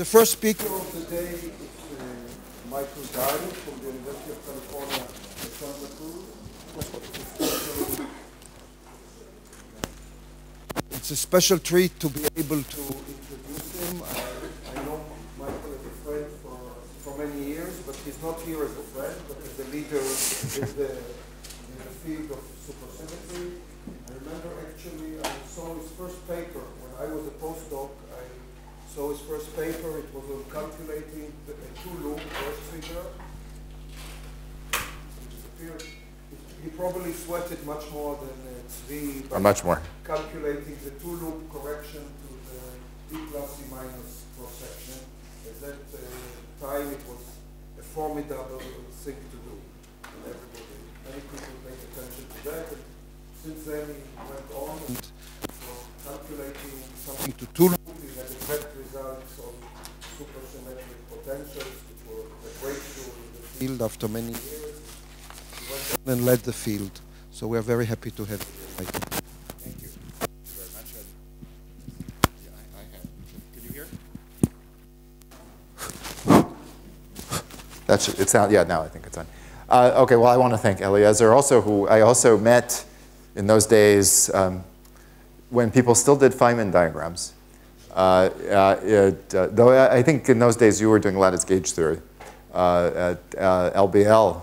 The first speaker of the day is Michael Dine from the University of California, Santa Cruz. It's a special treat to be able to introduce him. I know Michael as a friend for many years, but he's not here as a friend, but as a leader in the field of supersymmetry. I remember actually I saw his first paper when I was a postdoc. So his first paper, it was on calculating a two-loop Birch figure. He probably sweated much more than Tzvi, but much more. Calculating the two-loop correction to the B plus C minus cross-section. At that time, it was a formidable thing to do. And many people paid attention to that. And since then, he went on and calculating something to two-loop. We had exact results on supersymmetric potentials, which were a breakthrough in the field after many years. He went on and led the field. So we are very happy to have you. Thank you. Thank you very much. Yeah, I have. Can you hear? That should, it's out. Yeah, now I think it's on. Okay, well, I want to thank Eliezer, also, who I also met in those days when people still did Feynman diagrams. Though I think in those days you were doing lattice gauge theory at LBL,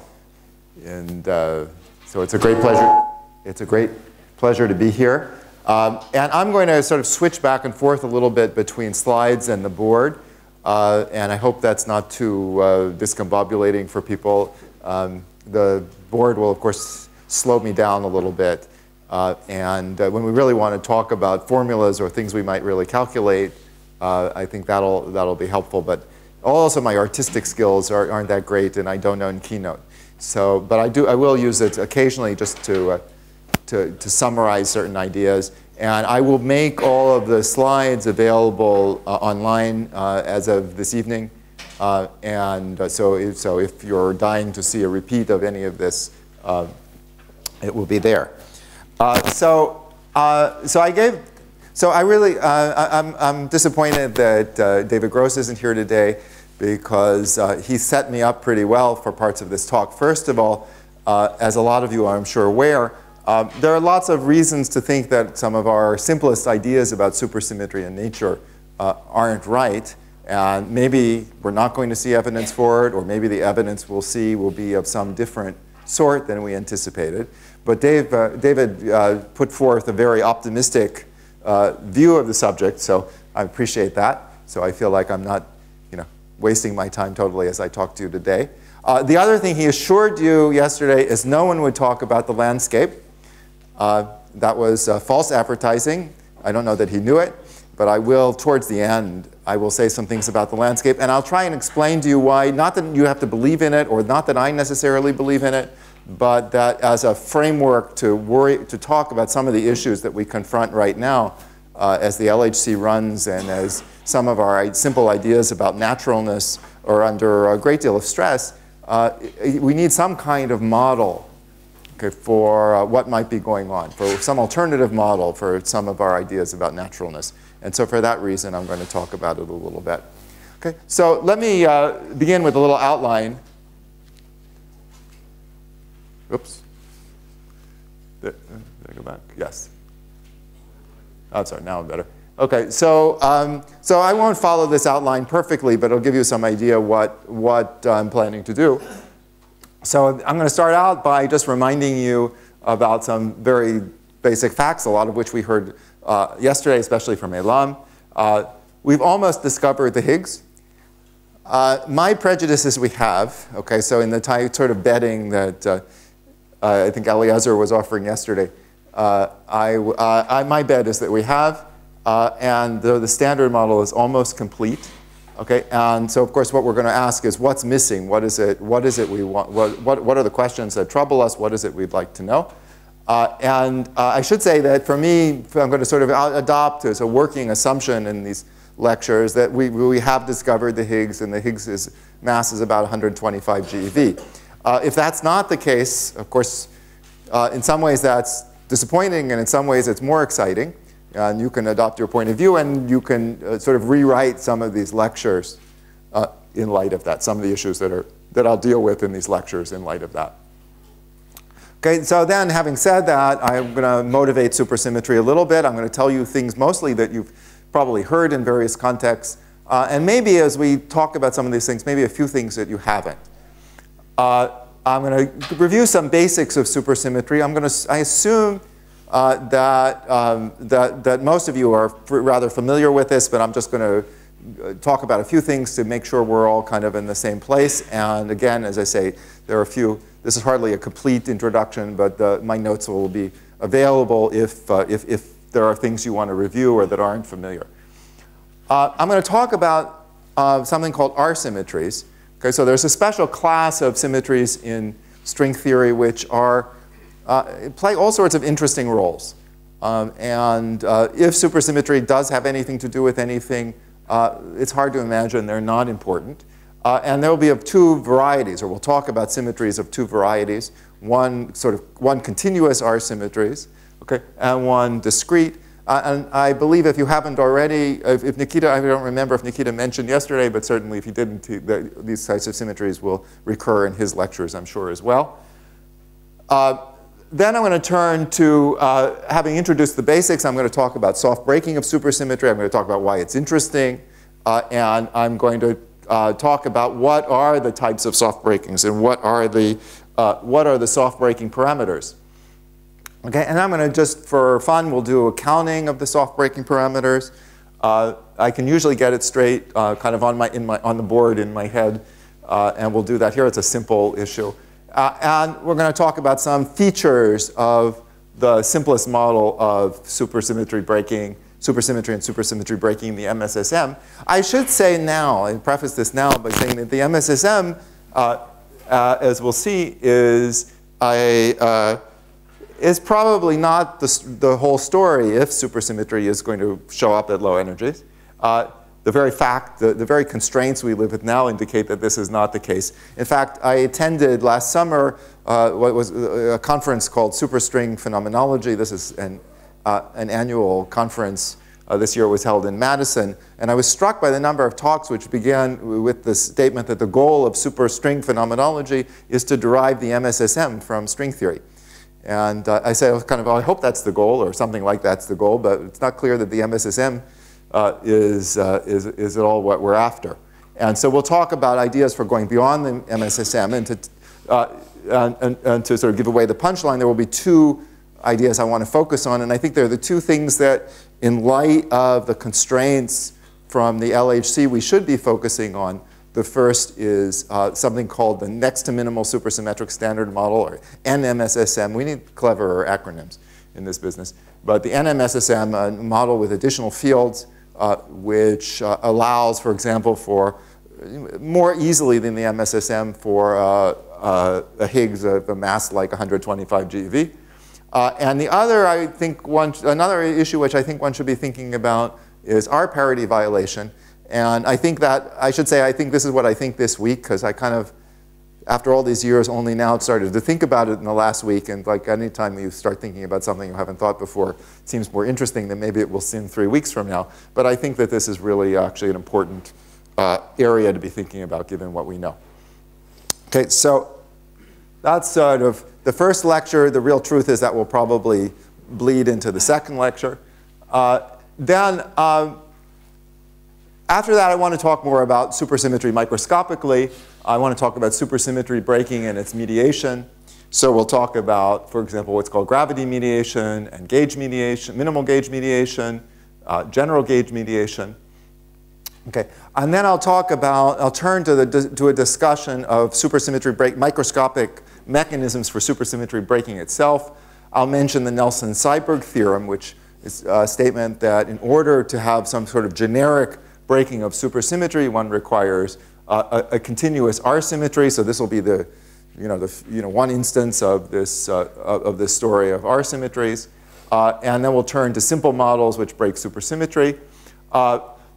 and so it's a great pleasure. It's a great pleasure to be here. And I'm going to sort of switch back and forth a little bit between slides and the board, and I hope that's not too discombobulating for people. The board will, of course, slow me down a little bit. And when we really want to talk about formulas or things we might really calculate, I think that'll be helpful. But also my artistic skills aren't that great, and I don't know in Keynote. So, but I will use it occasionally just to summarize certain ideas. And I will make all of the slides available online as of this evening. So if you're dying to see a repeat of any of this, it will be there. I'm disappointed that David Gross isn't here today because he set me up pretty well for parts of this talk. First of all, as a lot of you are, I'm sure, aware, there are lots of reasons to think that some of our simplest ideas about supersymmetry in nature aren't right. And maybe we're not going to see evidence for it, or maybe the evidence we'll see will be of some different sort than we anticipated. But David put forth a very optimistic view of the subject, so I appreciate that. So I feel like I'm not wasting my time totally as I talk to you today. The other thing he assured you yesterday is no one would talk about the landscape. That was false advertising. I don't know that he knew it, but I will, towards the end, I will say some things about the landscape. And I'll try and explain to you why, not that you have to believe in it, or not that I necessarily believe in it, but that as a framework to talk about some of the issues that we confront right now as the LHC runs and as some of our simple ideas about naturalness are under a great deal of stress, we need some kind of model for what might be going on, for some alternative model for some of our ideas about naturalness. And so for that reason, I'm going to talk about it a little bit. Okay, so let me begin with a little outline. Oops. Did I go back? Yes. Oh, sorry, now I'm better. Okay, so I won't follow this outline perfectly, but it'll give you some idea what I'm planning to do. So I'm going to start out by just reminding you about some very basic facts, a lot of which we heard yesterday, especially from Elam. We've almost discovered the Higgs. My prejudices we have, okay, so in the sort of betting that I think Eliezer was offering yesterday, my bet is that we have, and the standard model is almost complete. Okay, and so of course what we're going to ask is what's missing? What is it we want? What are the questions that trouble us? What is it we'd like to know? And I should say that for me, I'm going to sort of adopt as a working assumption in these lectures that we have discovered the Higgs, and the Higgs mass is about 125 GeV. If that's not the case, of course, in some ways that's disappointing, and in some ways it's more exciting. And you can adopt your point of view, and you can sort of rewrite some of these lectures in light of that, some of the issues that I'll deal with in these lectures in light of that. Okay, so then having said that, I'm going to motivate supersymmetry a little bit. I'm going to tell you things mostly that you've probably heard in various contexts. And maybe as we talk about some of these things, maybe a few things that you haven't. I'm going to review some basics of supersymmetry. I assume that most of you are rather familiar with this, but I'm just going to talk about a few things to make sure we're all kind of in the same place. And again, as I say, there are a few. This is hardly a complete introduction, but my notes will be available if there are things you want to review or that aren't familiar. I'm going to talk about something called R-symmetries. Okay, so there's a special class of symmetries in string theory which are play all sorts of interesting roles. If supersymmetry does have anything to do with anything, it's hard to imagine they're not important. And there will be of two varieties, or we'll talk about symmetries of two varieties. One continuous R-symmetries, okay, and one discrete. And I believe if you haven't already, if Nikita, I don't remember if Nikita mentioned yesterday, but certainly if he didn't, these types of symmetries will recur in his lectures, I'm sure, as well. Then I'm going to turn to, having introduced the basics, I'm going to talk about soft breaking of supersymmetry. I'm going to talk about why it's interesting. And I'm going to talk about what are the types of soft breakings and what are the soft breaking parameters. Okay, and I'm going to just, for fun, we'll do a counting of the soft breaking parameters. I can usually get it straight kind of on the board in my head, and we'll do that here. It's a simple issue. And we're going to talk about some features of the simplest model of supersymmetry breaking, supersymmetry and supersymmetry breaking, the MSSM. I should say now, I preface this now by saying that the MSSM, as we'll see, is probably not the whole story if supersymmetry is going to show up at low energies. The very fact, the very constraints we live with now indicate that this is not the case. In fact, I attended last summer what was a conference called Superstring Phenomenology. This is an annual conference. This year it was held in Madison. And I was struck by the number of talks which began with the statement that the goal of superstring phenomenology is to derive the MSSM from string theory. And I said, kind of, I hope that's the goal, or something like that's the goal, but it's not clear that the MSSM is at all what we're after. And so we'll talk about ideas for going beyond the MSSM, and to sort of give away the punchline, there will be two ideas I want to focus on, and I think they're the two things that, in light of the constraints from the LHC, we should be focusing on. The first is something called the next to minimal supersymmetric standard model, or NMSSM. We need clever acronyms in this business. But the NMSSM model with additional fields, which allows, for example, for more easily than the MSSM for a Higgs of a mass like 125 GeV. And the other, I think, another issue which I think one should be thinking about is R parity violation. And I think that, I should say, I think this is what I think this week, because I kind of, after all these years, only now started to think about it in the last week. And like any time you start thinking about something you haven't thought before, it seems more interesting than maybe it will seem 3 weeks from now. But I think that this is really actually an important area to be thinking about, given what we know. Okay, so that's sort of the first lecture. The real truth is that will probably bleed into the second lecture. After that, I want to talk more about supersymmetry microscopically. I want to talk about supersymmetry breaking and its mediation. So we'll talk about, for example, what's called gravity mediation and gauge mediation, minimal gauge mediation, general gauge mediation. Okay, and then I'll turn to a discussion of supersymmetry microscopic mechanisms for supersymmetry breaking itself. I'll mention the Nelson-Seiberg theorem, which is a statement that in order to have some sort of generic breaking of supersymmetry, one requires a continuous R-symmetry. So this will be the, one instance of this story of R-symmetries. And then we'll turn to simple models which break supersymmetry.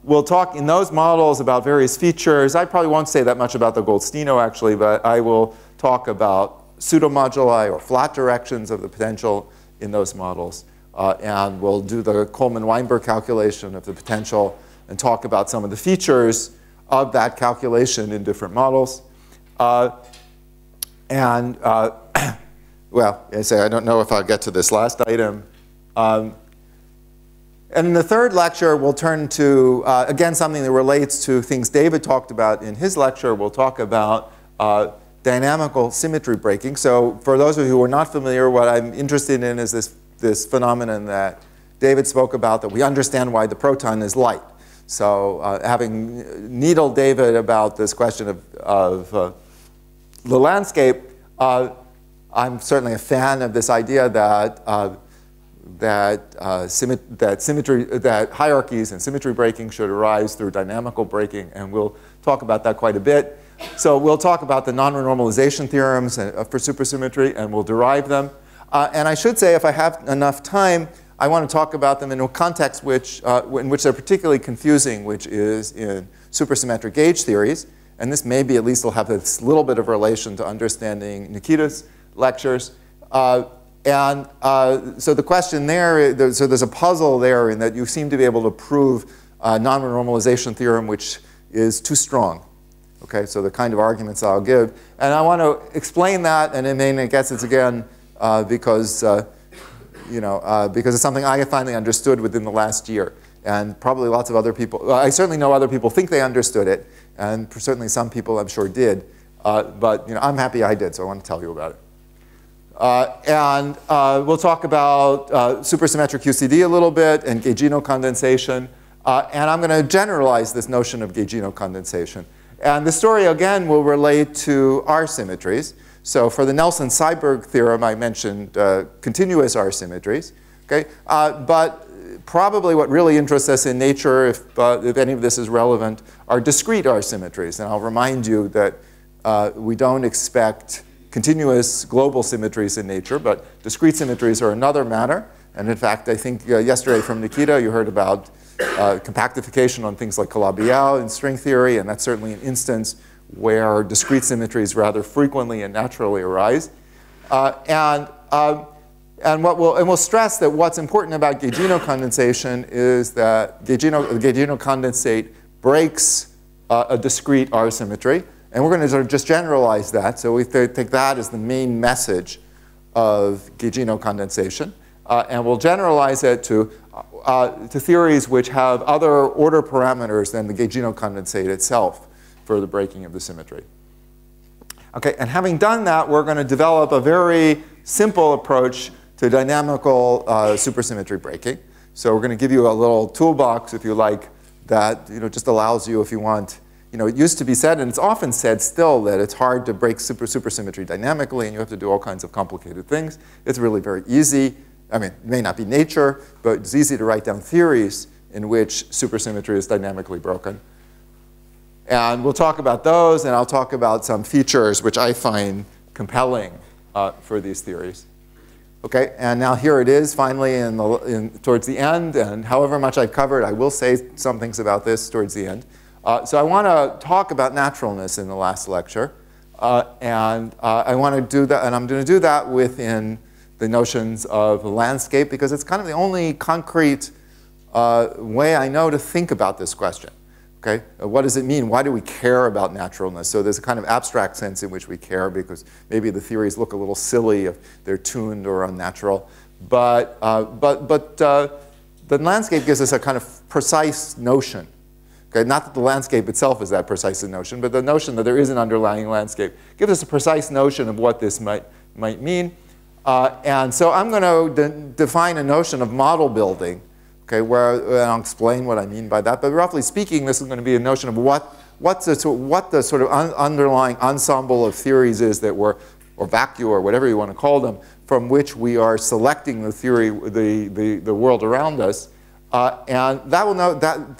We'll talk in those models about various features. I probably won't say that much about the Goldstino, actually, but I will talk about pseudomoduli or flat directions of the potential in those models. and we'll do the Coleman-Weinberg calculation of the potential and talk about some of the features of that calculation in different models. Well, I say I don't know if I'll get to this last item. And in the third lecture, we'll turn to, again, something that relates to things David talked about in his lecture. We'll talk about dynamical symmetry breaking. So for those of you who are not familiar, what I'm interested in is this phenomenon that David spoke about, that we understand why the proton is light. So having needled David about this question of the landscape, I'm certainly a fan of this idea that that hierarchies and symmetry breaking should arise through dynamical breaking, and we'll talk about that quite a bit. So we'll talk about the non-renormalization theorems for supersymmetry, and we'll derive them. And I should say, if I have enough time, I want to talk about them in a context in which they're particularly confusing, which is in supersymmetric gauge theories. And this maybe at least will have this little bit of relation to understanding Nikita's lectures. So the question there, so there's a puzzle there in that you seem to be able to prove a non-renormalization theorem which is too strong. Okay, so the kind of arguments I'll give. And I want to explain that, and I guess it's again because it's something I finally understood within the last year. And probably lots of other people, I certainly know other people think they understood it, and certainly some people I'm sure did. But I'm happy I did, so I want to tell you about it. We'll talk about supersymmetric QCD a little bit and gaugino condensation. And I'm going to generalize this notion of gaugino condensation. And the story, again, will relate to R symmetries. So for the Nelson-Seiberg theorem, I mentioned continuous R symmetries. Okay? But probably what really interests us in nature, if any of this is relevant, are discrete R symmetries. And I'll remind you that we don't expect continuous global symmetries in nature, but discrete symmetries are another matter. And in fact, I think yesterday from Nikita, you heard about compactification on things like Calabi-Yau in string theory, and that's certainly an instance where discrete symmetries rather frequently and naturally arise. And we'll stress that what's important about gaugino condensation is that the gaugino condensate breaks a discrete R symmetry. And we're going to sort of just generalize that. So we take that as the main message of gaugino condensation. And we'll generalize it to theories which have other order parameters than the gaugino condensate itself for the breaking of the symmetry. Okay, and having done that, we're going to develop a very simple approach to dynamical supersymmetry breaking. So we're going to give you a little toolbox, if you like, that just allows you, if you want. It used to be said, and it's often said still, that it's hard to break supersymmetry dynamically, and you have to do all kinds of complicated things. It's really very easy. I mean, it may not be nature, but it's easy to write down theories in which supersymmetry is dynamically broken. And we'll talk about those, and I'll talk about some features which I find compelling for these theories. Okay, and now here it is, finally, towards the end. And however much I've covered, I will say some things about this towards the end. So I want to talk about naturalness in the last lecture. And I want to do that, and I'm going to do that within the notions of landscape, because it's kind of the only concrete way I know to think about this question. Okay? What does it mean? Why do we care about naturalness? So there's a kind of abstract sense in which we care, because maybe the theories look a little silly if they're tuned or unnatural. But the landscape gives us a kind of precise notion. Okay? Not that the landscape itself is that precise a notion, but the notion that there is an underlying landscape gives us a precise notion of what this might mean. And so I'm going to define a notion of model building, okay, and I'll explain what I mean by that. But roughly speaking, this is going to be a notion of what the sort of underlying ensemble of theories is that or vacua, or whatever you want to call them, from which we are selecting the theory, the world around us. And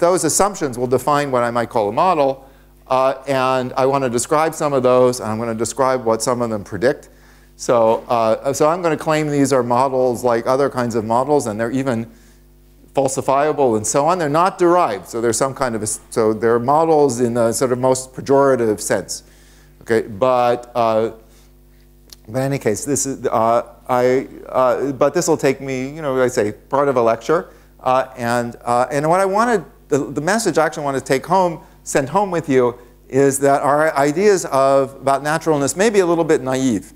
those assumptions will define what I might call a model. And I want to describe some of those, and I'm going to describe what some of them predict. So I'm going to claim these are models like other kinds of models, and they're even falsifiable and so on. They're not derived, so there's some kind of so they're models in the sort of most pejorative sense. Okay, but in any case, this is but this will take me, I say, part of a lecture. And what I wanted, the message I actually want to take home, send home with you, is that our ideas about naturalness may be a little bit naive.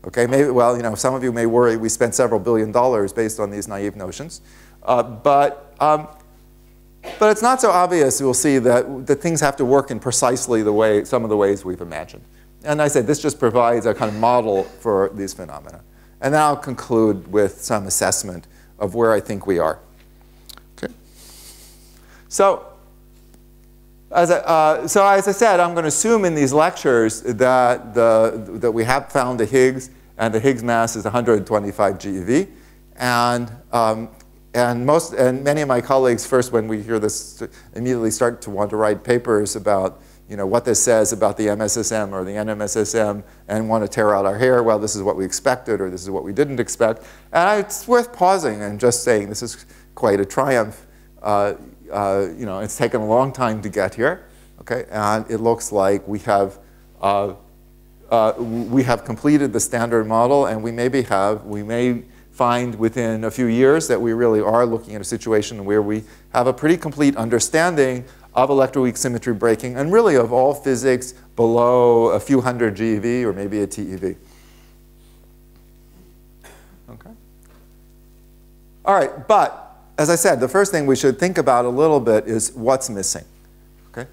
Okay, maybe, well, some of you may worry we spent several $billion based on these naive notions. But it's not so obvious, you'll see, that things have to work in precisely some of the ways we've imagined. And I said this just provides a kind of model for these phenomena. And then I'll conclude with some assessment of where I think we are. Okay. So as I said, I'm going to assume in these lectures that we have found the Higgs, and the Higgs mass is 125 GeV. And many of my colleagues, first when we hear this, immediately start to want to write papers about what this says about the MSSM or the NMSSM, and want to tear out our hair. Well, this is what we expected, or this is what we didn't expect. And it's worth pausing and just saying this is quite a triumph. It's taken a long time to get here, okay? And it looks like we have completed the standard model, and we may find within a few years that we really are looking at a situation where we have a pretty complete understanding of electroweak symmetry breaking, and really of all physics below a few hundred GeV or maybe a TeV. Okay. All right, but as I said, the first thing we should think about a little bit is what's missing. Okay?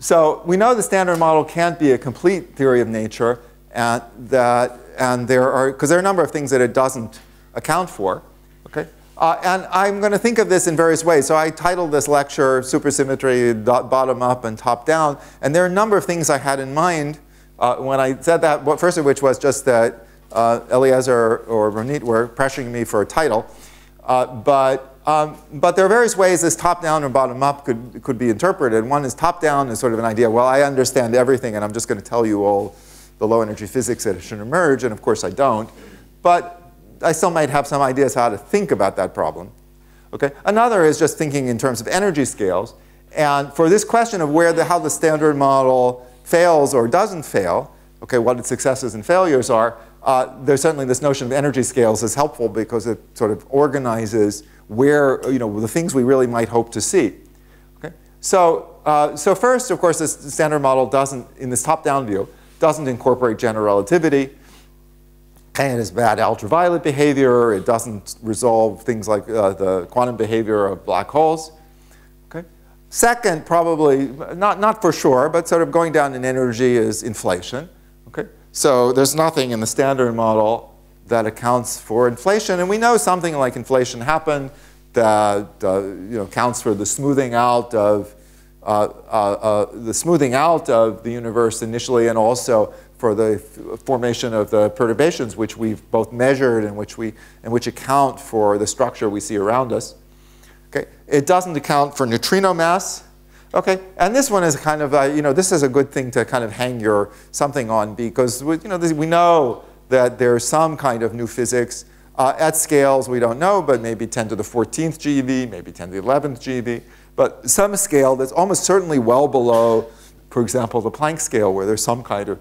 So we know the standard model can't be a complete theory of nature, and there are a number of things that it doesn't account for. Okay? And I'm going to think of this in various ways. So I titled this lecture Supersymmetry Bottom Up and Top Down. And there are a number of things I had in mind when I said that. First of which was just that Eliezer or Ronit were pressuring me for a title. But there are various ways this top-down or bottom-up could be interpreted. One is top-down is sort of an idea, well, I understand everything, and I'm just going to tell you all the low-energy physics that should emerge. And of course, I don't. But I still might have some ideas how to think about that problem. Okay? Another is just thinking in terms of energy scales. And for this question of how the standard model fails or doesn't fail, okay, what its successes and failures are, there's certainly this notion of energy scales is helpful because it sort of organizes where, the things we really might hope to see. Okay? So first, of course, this standard model doesn't, in this top-down view, doesn't incorporate general relativity. And it has bad ultraviolet behavior. It doesn't resolve things like the quantum behavior of black holes. Okay? Second, probably, not for sure, but sort of going down in energy is inflation. Okay? So there's nothing in the standard model that accounts for inflation. And we know something like inflation happened that accounts for the smoothing out of the universe initially, and also for the formation of the perturbations, which we've both measured and which account for the structure we see around us. Okay, it doesn't account for neutrino mass. Okay, and this one is kind of this is a good thing to kind of hang something on, because we know that there's some kind of new physics at scales we don't know, but maybe 10 to the 14th GeV, maybe 10 to the 11th GeV, but some scale that's almost certainly well below, for example, the Planck scale, where there's some kind of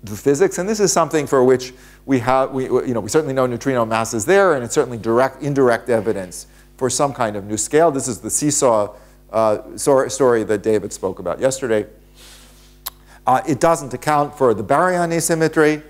physics. And this is something for which we certainly know neutrino mass is there, and it's certainly indirect evidence for some kind of new scale. This is the seesaw story that David spoke about yesterday. It doesn't account for the baryon asymmetry.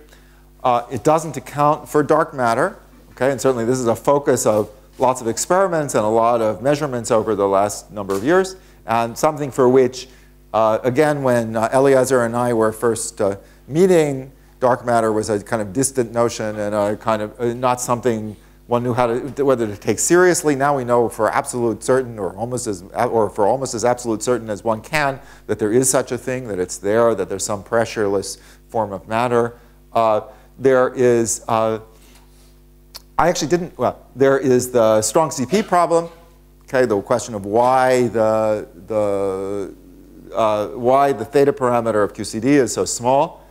It doesn't account for dark matter. Okay, and certainly this is a focus of lots of experiments and a lot of measurements over the last number of years, and something for which, again, when Eliezer and I were first meeting, dark matter was a kind of distant notion and a kind of not something one knew whether to take seriously. Now we know for absolute certain, or for almost as absolute certain as one can, that there is such a thing, that it's there, that there's some pressureless form of matter. There is there is the strong CP problem. Okay, the question of why the theta parameter of QCD is so small.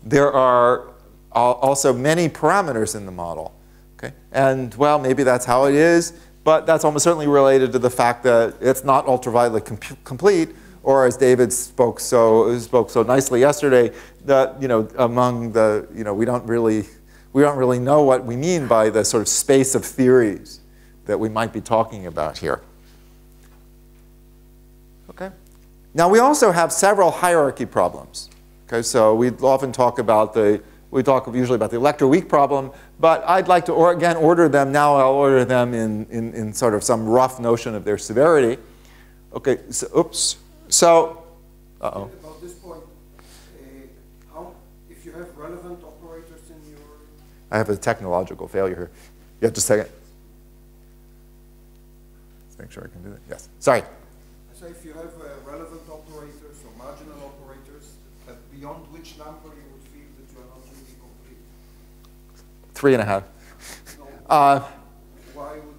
There are also many parameters in the model. Okay, and well, maybe that's how it is, but that's almost certainly related to the fact that it's not ultraviolet complete, or as David spoke so nicely yesterday, that among the we we don't really know what we mean by the sort of space of theories that we might be talking about here. Okay. Now we also have several hierarchy problems. Okay, so we often talk about we talk usually about the Electroweak problem, but I'd like to again order them now. I'll order them in sort of some rough notion of their severity. Okay, so oops. So, uh-oh. About this point, if you have relevant operators in your... I have a technological failure here. Yeah, just a second. Let's make sure I can do that. Yes. Sorry. So if you have relevant operators or marginal operators, beyond which number you would feel that you are not really complete? 3.5. No. Why would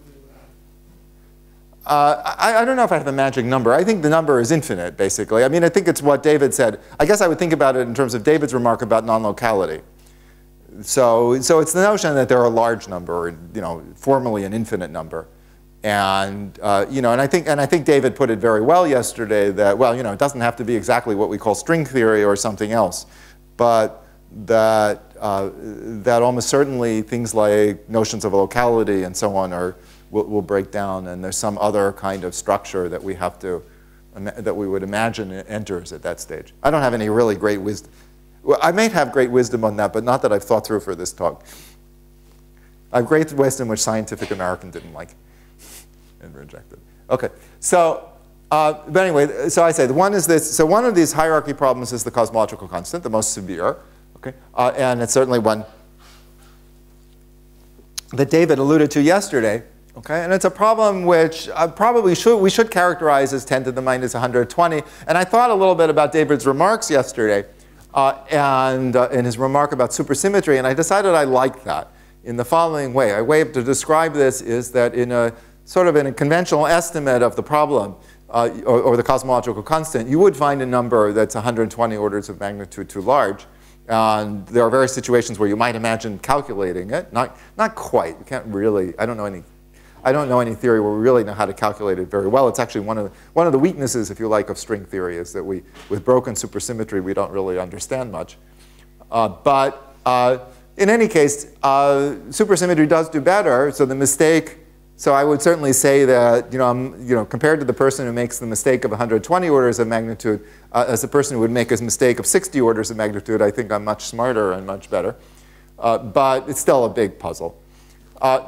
I don't know if I have a magic number. I think the number is infinite, basically. I mean, I think it's what David said. I guess I would think about it in terms of David's remark about non-locality. So it's the notion that there are a large number, formally an infinite number. And, and I think David put it very well yesterday that, well, it doesn't have to be exactly what we call string theory or something else, but that almost certainly things like notions of locality and so on will break down, and there's some other kind of structure that we would imagine enters at that stage. I don't have any really great wisdom. Well, I may have great wisdom on that, but not that I've thought through for this talk. I have great wisdom which Scientific American didn't like and rejected. Okay, so but anyway, so I say one is this. So one of these hierarchy problems is the cosmological constant, the most severe. Okay, and it's certainly one that David alluded to yesterday. Okay, and it's a problem which we should characterize as 10 to the minus 120. And I thought a little bit about David's remarks yesterday, and in his remark about supersymmetry, and I decided I liked that in the following way. A way to describe this is that in a conventional estimate of the problem, or the cosmological constant, you would find a number that's 120 orders of magnitude too large. And there are various situations where you might imagine calculating it. Not quite. You can't really. I don't know any theory where we really know how to calculate it very well. It's actually one of the weaknesses, if you like, of string theory is that with broken supersymmetry, we don't really understand much. But in any case, supersymmetry does do better. So the mistake. So I would certainly say that compared to the person who makes the mistake of 120 orders of magnitude, as the person who would make a mistake of 60 orders of magnitude, I think I'm much smarter and much better. But it's still a big puzzle.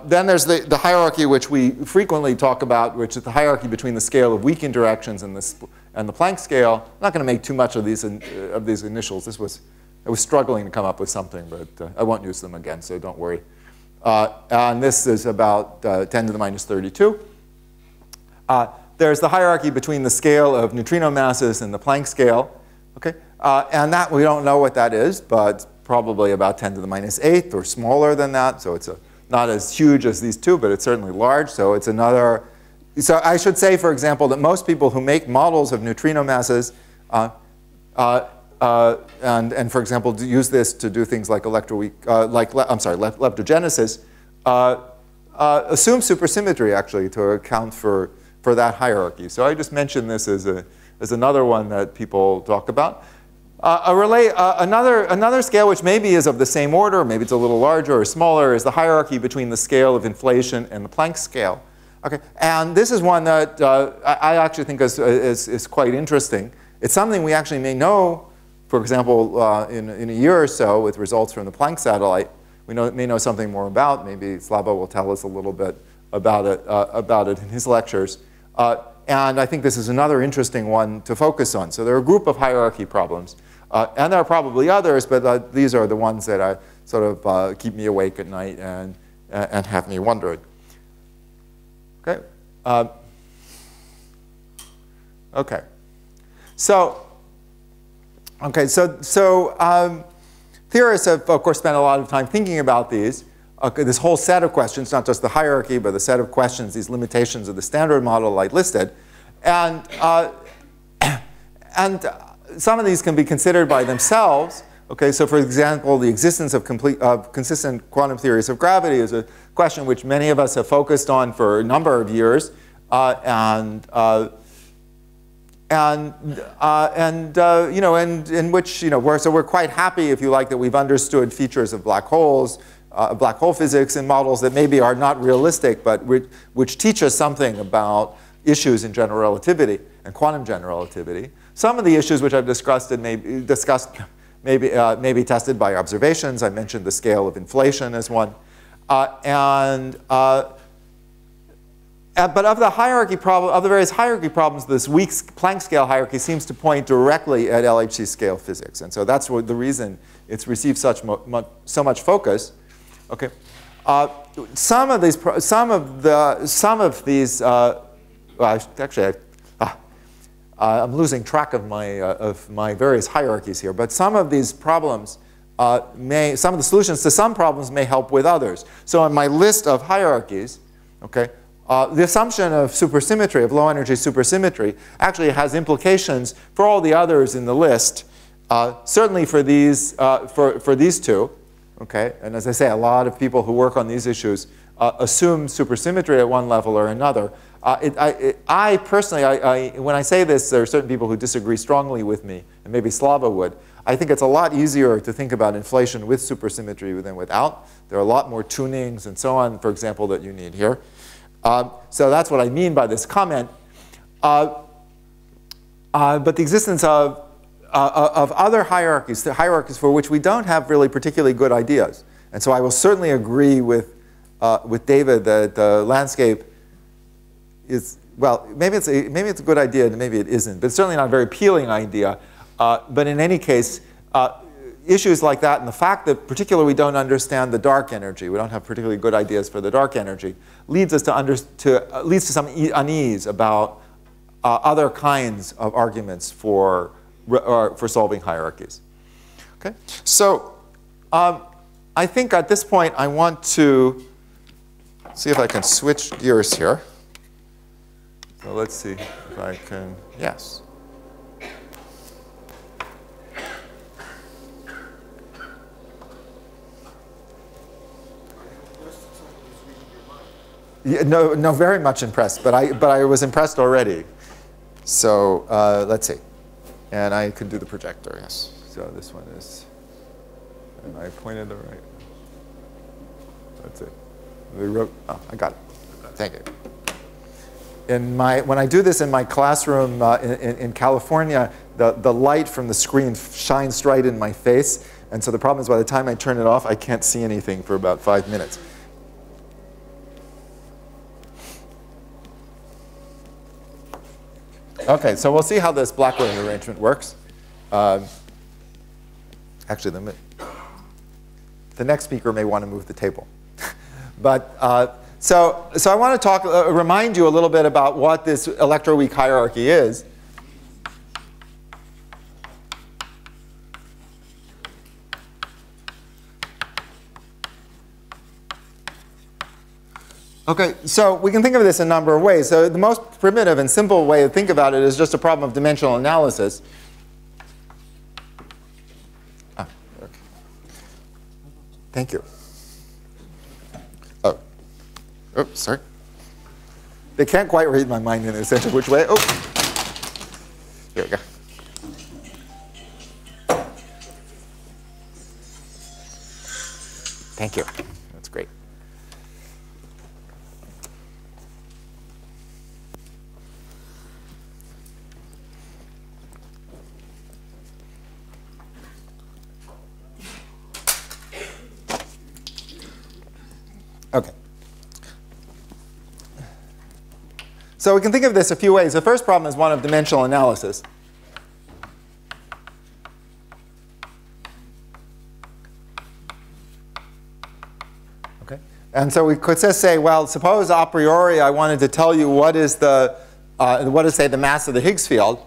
Then there's the hierarchy which we frequently talk about, which is the hierarchy between the scale of weak interactions and the Planck scale. I'm not going to make too much of these initials. I was struggling to come up with something, but I won't use them again, so don't worry. And this is about 10 to the minus 32. There's the hierarchy between the scale of neutrino masses and the Planck scale. Okay? And that we don't know what that is, but probably about 10 to the minus 8 or smaller than that. So it's not as huge as these two, but it's certainly large. So it's another. So I should say, for example, that most people who make models of neutrino masses and for example, to use this to do things like Electroweak, leptogenesis, assume supersymmetry actually to account for that hierarchy. So I just mentioned this as another one that people talk about. Another scale which maybe is of the same order, maybe it's a little larger or smaller, is the hierarchy between the scale of inflation and the Planck scale. Okay, and this is one that I actually think is quite interesting. It's something we actually may know. For example, in a year or so, with results from the Planck satellite, we may know something more about. Maybe Slava will tell us a little bit about it in his lectures. And I think this is another interesting one to focus on. So there are a group of hierarchy problems. And there are probably others, but these are the ones that sort of keep me awake at night and have me wondering. Okay. Okay. So theorists have, of course, spent a lot of time thinking about these. This whole set of questions, not just the hierarchy, but the set of questions, these limitations of the standard model I listed. And some of these can be considered by themselves. Okay, so for example, the existence of consistent quantum theories of gravity is a question which many of us have focused on for a number of years, in which we're quite happy, if you like, that we've understood features of black holes, black hole physics in models that maybe are not realistic, but which teach us something about issues in general relativity and quantum general relativity. Some of the issues which I've discussed may be tested by observations. I mentioned the scale of inflation as one. But of the hierarchy problem, of the various hierarchy problems, this weak Planck scale hierarchy seems to point directly at LHC scale physics, and so that's the reason it's received so much focus. Okay, some of these, well, actually, I'm losing track of my various hierarchies here, but some of these problems some of the solutions to some problems may help with others. So on my list of hierarchies, okay, the assumption of supersymmetry, of low energy supersymmetry, actually has implications for all the others in the list. Certainly for these two, okay. And as I say, a lot of people who work on these issues assume supersymmetry at one level or another. I personally, when I say this, there are certain people who disagree strongly with me, and maybe Slava would. I think it's a lot easier to think about inflation with supersymmetry than without. There are a lot more tunings and so on, for example, that you need here. So that's what I mean by this comment. But the existence of other hierarchies, the hierarchies for which we don't have really particularly good ideas. And so I will certainly agree with David that the landscape is, well, maybe it's a good idea and maybe it isn't, but it's certainly not a very appealing idea. But in any case, issues like that and the fact that particularly we don't understand the dark energy, we don't have particularly good ideas for the dark energy, leads us leads to some unease about other kinds of arguments for solving hierarchies. Okay, so I think at this point I want to see if I can switch gears here. So let's see if I can, yes. Yeah, no, very much impressed, but I was impressed already. So let's see, and I can do the projector. Yes. So this one is, and I pointed the right. That's it. Oh, I got it. Thank you. When I do this in my classroom in California, the light from the screen shines straight in my face, and so the problem is by the time I turn it off, I can't see anything for about 5 minutes. Okay, so we'll see how this Blackwell arrangement works. Actually, the next speaker may want to move the table. But so I want to remind you a little bit about what this Electroweak hierarchy is. Okay, so we can think of this in a number of ways. So the most primitive and simple way to think about it is just a problem of dimensional analysis. Ah, okay. Thank you. Oh, oops, sorry. They can't quite read my mind in a sense of which way. Oh, here we go. Thank you. That's great. Okay. So we can think of this a few ways. The first problem is one of dimensional analysis. Okay. And so we could just say, well, suppose a priori I wanted to tell you what is say the mass of the Higgs field.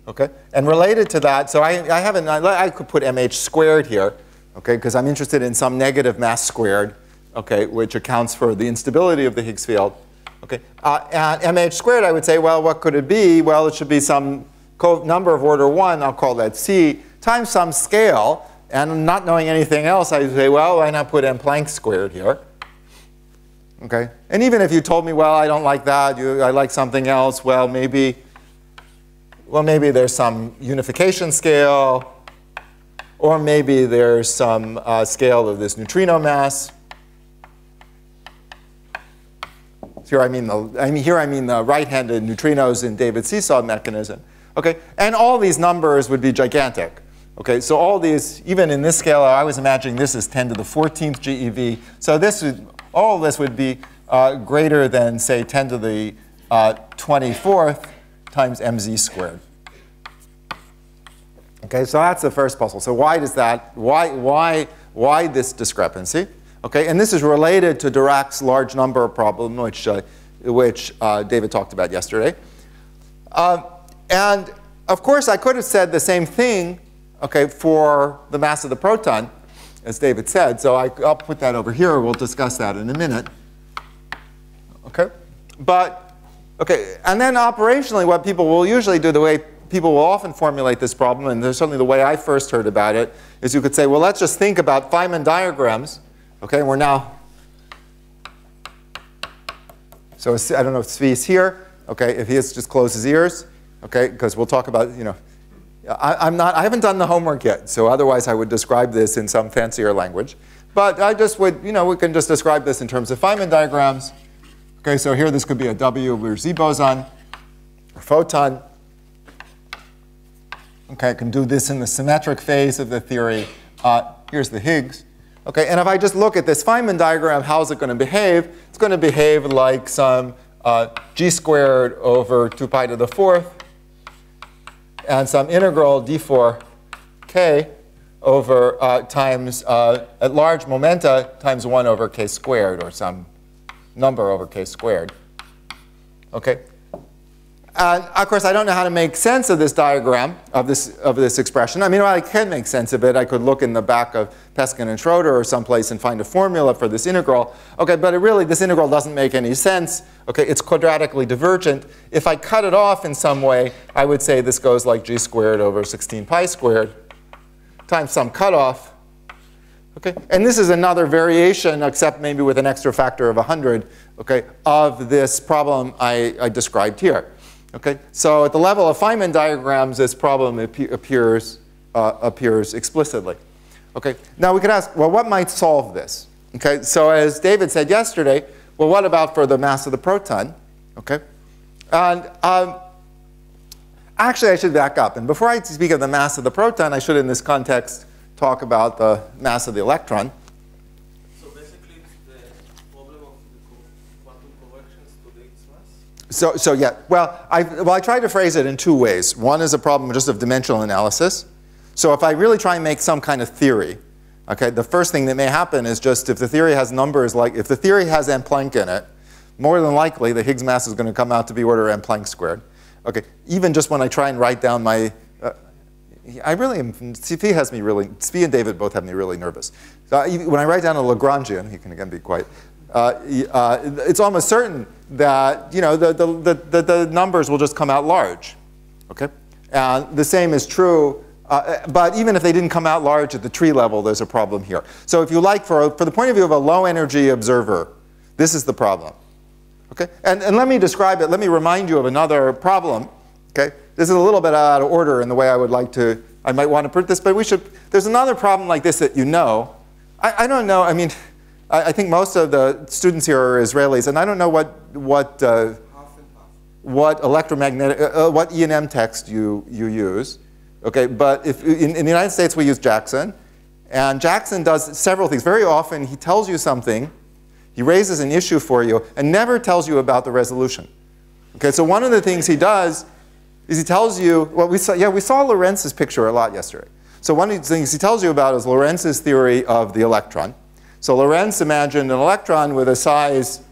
Okay. And related to that, so I could put mh squared here. Okay, because I'm interested in some negative mass squared, okay, which accounts for the instability of the Higgs field. Okay, and mh squared, I would say, well, what could it be? Well, it should be some number of order 1, I'll call that c, times some scale. And not knowing anything else, I would say, well, why not put m Planck squared here? Okay, and even if you told me, well, I don't like that, I like something else, well, maybe there's some unification scale. Or maybe there's some scale of this neutrino mass. Here I mean the right-handed neutrinos in David seesaw mechanism. Okay, and all these numbers would be gigantic. Okay, so all these, even in this scale, I was imagining this is 10 to the 14th GeV. So this would, all of this would be greater than, say, 10 to the 24th times mz squared. Okay, so that's the first puzzle. So why does that? Why this discrepancy? Okay, and this is related to Dirac's large number problem, which David talked about yesterday. And of course, I could have said the same thing, okay, for the mass of the proton, as David said. So I'll put that over here. We'll discuss that in a minute. Okay, but okay, and then operationally, what people will usually do, the way people will often formulate this problem, and there's certainly the way I first heard about it, is you could say, well, let's just think about Feynman diagrams. Okay, and we're now, so I don't know if Zvi is here. Okay, if he is, just close his ears. Okay, because we'll talk about, you know, I haven't done the homework yet, so otherwise I would describe this in some fancier language. But I just would, you know, we can just describe this in terms of Feynman diagrams. Okay, so here this could be a W over Z boson, or photon. Okay, I can do this in the symmetric phase of the theory. Here's the Higgs. Okay, and if I just look at this Feynman diagram, how is it going to behave? It's going to behave like some g squared over 2 pi to the 4th and some integral d4k over times at large momenta times 1 over k squared, or some number over k squared. Okay. And of course, I don't know how to make sense of this diagram, of this expression. I mean, well, I can make sense of it. I could look in the back of Peskin and Schroeder or someplace and find a formula for this integral. Okay, but this integral doesn't make any sense. Okay, it's quadratically divergent. If I cut it off in some way, I would say this goes like g squared over 16 pi squared times some cutoff. Okay, and this is another variation, except maybe with an extra factor of 100, okay, of this problem I described here. Okay, so at the level of Feynman diagrams, this problem appears explicitly. Okay, now we could ask, well, what might solve this? Okay, so as David said yesterday, well, what about for the mass of the proton? Okay, and actually, I should back up. And before I speak of the mass of the proton, I should, in this context, talk about the mass of the electron. So yeah, well, I tried to phrase it in two ways. One is a problem just of dimensional analysis. So if I really try and make some kind of theory, okay, the first thing that may happen is just if the theory has numbers like, if the theory has m Planck in it, more than likely the Higgs mass is going to come out to be order m Planck squared. Okay, even just when I try and write down my, I really am, Zvi and David both have me really nervous. When I write down a Lagrangian, he can again be quite, it's almost certain that, you know, the numbers will just come out large. Okay? And the same is true, but even if they didn't come out large at the tree level, there's a problem here. So if you like, for the point of view of a low energy observer, this is the problem. Okay? And let me describe it. Let me remind you of another problem. Okay? This is a little bit out of order in the way I would like to, I might want to put this, but we should, there's another problem like this that you know. I don't know, I mean, I think most of the students here are Israelis, and I don't know what electromagnetic, what E&M text you use. Okay, but if in the United States we use Jackson, and Jackson does several things. Very often he tells you something, he raises an issue for you, and never tells you about the resolution. Okay, so one of the things he does is he tells you, well, we saw Lorentz's picture a lot yesterday. So one of the things he tells you about is Lorentz's theory of the electron. So Lorentz imagined an electron with a size,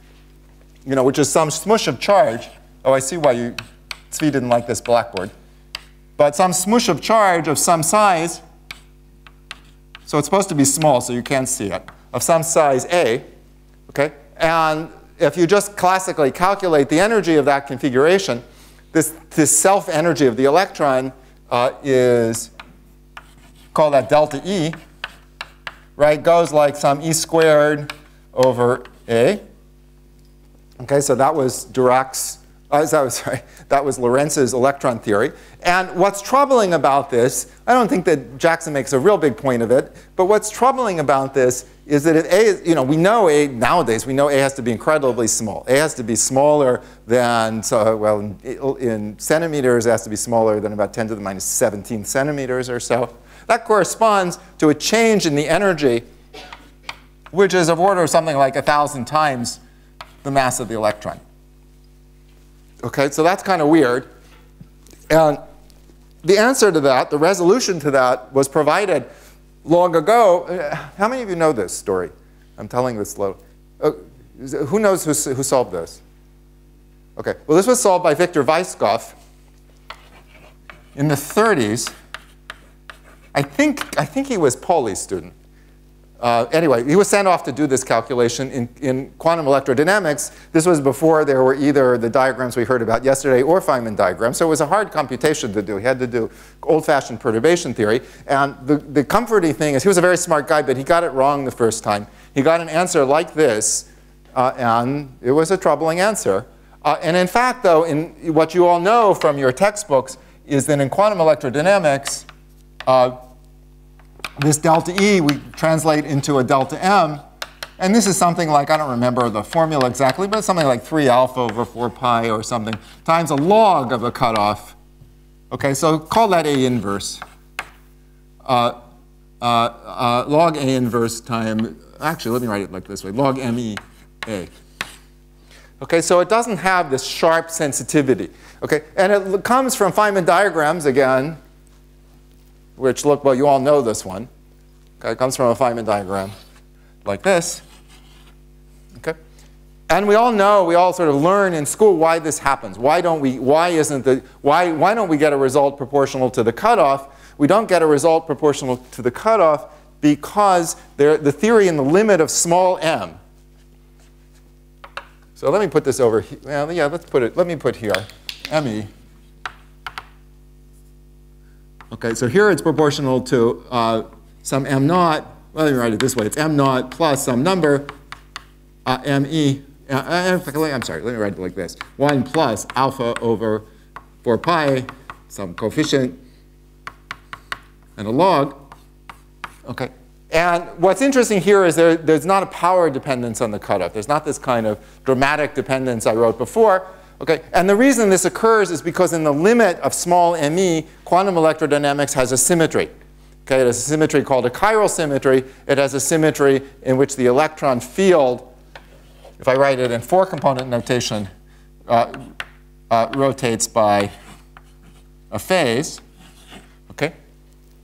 you know, which is some smush of charge. Oh, I see why Zvi didn't like this blackboard. But some smush of charge of some size. So it's supposed to be small, so you can't see it. Of some size A, okay? And if you just classically calculate the energy of that configuration, this self-energy of the electron is, call that delta E. Right, goes like some E squared over A. Okay, so that was Dirac's That was Lorentz's electron theory. And what's troubling about this, I don't think that Jackson makes a real big point of it, but what's troubling about this is that if A is, we know A, nowadays, we know A has to be incredibly small. A has to be smaller than, in centimeters, it has to be smaller than about 10 to the minus 17 centimeters or so. That corresponds to a change in the energy, which is of order of something like 1,000 times the mass of the electron. Okay, so that's kind of weird. And the answer to that, the resolution to that, was provided long ago. How many of you know this story? I'm telling this slow. Who knows who solved this? Okay, well, this was solved by Victor Weisskopf in the 30s. I think he was Pauli's student. Anyway, he was sent off to do this calculation in quantum electrodynamics. This was before there were either the diagrams we heard about yesterday or Feynman diagrams. So it was a hard computation to do. He had to do old-fashioned perturbation theory. And the comforting thing is he was a very smart guy, but he got it wrong the first time. He got an answer like this, and it was a troubling answer. And in fact, though, in what you all know from your textbooks is that in quantum electrodynamics, this delta E we translate into a delta M. And this is something like, I don't remember the formula exactly, but it's something like 3 alpha over 4 pi or something times a log of a cutoff. OK, so call that A inverse. Log A inverse time, actually, let me write it like this way, log ME A. OK, so it doesn't have this sharp sensitivity. OK, and it comes from Feynman diagrams again, which look, well, you all know this one. Okay, it comes from a Feynman diagram like this. Okay, and we all know, we all sort of learn in school why this happens. Why don't we get a result proportional to the cutoff? We don't get a result proportional to the cutoff because the theory in the limit of small m. So let me put this over here. Well, yeah, let me put here, ME. OK, so here it's proportional to some m naught. Well, let me write it this way. It's m naught plus some number, me. I'm sorry, let me write it like this. 1 plus alpha over 4 pi, some coefficient, and a log. OK, and what's interesting here is there's not a power dependence on the cutoff. There's not this kind of dramatic dependence I wrote before. Okay, and the reason this occurs is because in the limit of small me, quantum electrodynamics has a symmetry. Okay, it has a symmetry called a chiral symmetry. It has a symmetry in which the electron field, if I write it in 4-component notation, rotates by a phase. Okay,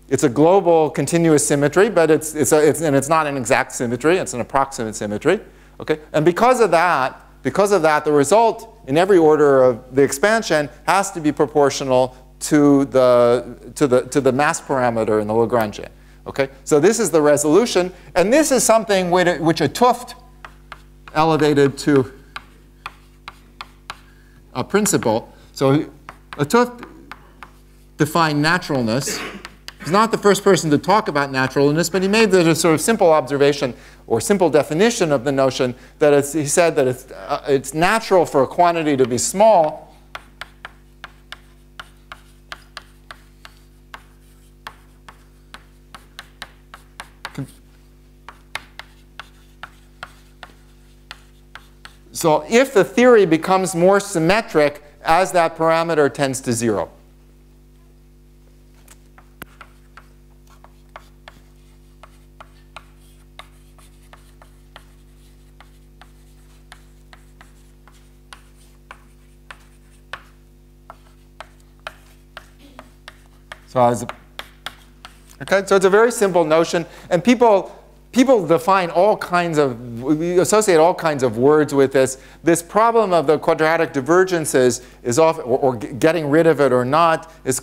it's a global continuous symmetry, but it's not an exact symmetry. It's an approximate symmetry. Okay, and because of that, the result in every order of the expansion has to be proportional to the mass parameter in the Lagrangian. Okay, so this is the resolution, and this is something which a 't Hooft elevated to a principle. So a 't Hooft defined naturalness. He's not the first person to talk about naturalness, but he made the sort of simple observation or simple definition of the notion that he said that it's natural for a quantity to be small so if the theory becomes more symmetric as that parameter tends to 0. Okay, so it's a very simple notion, and people define all kinds of, we associate all kinds of words with this. This problem of the quadratic divergences is often, or getting rid of it or not, is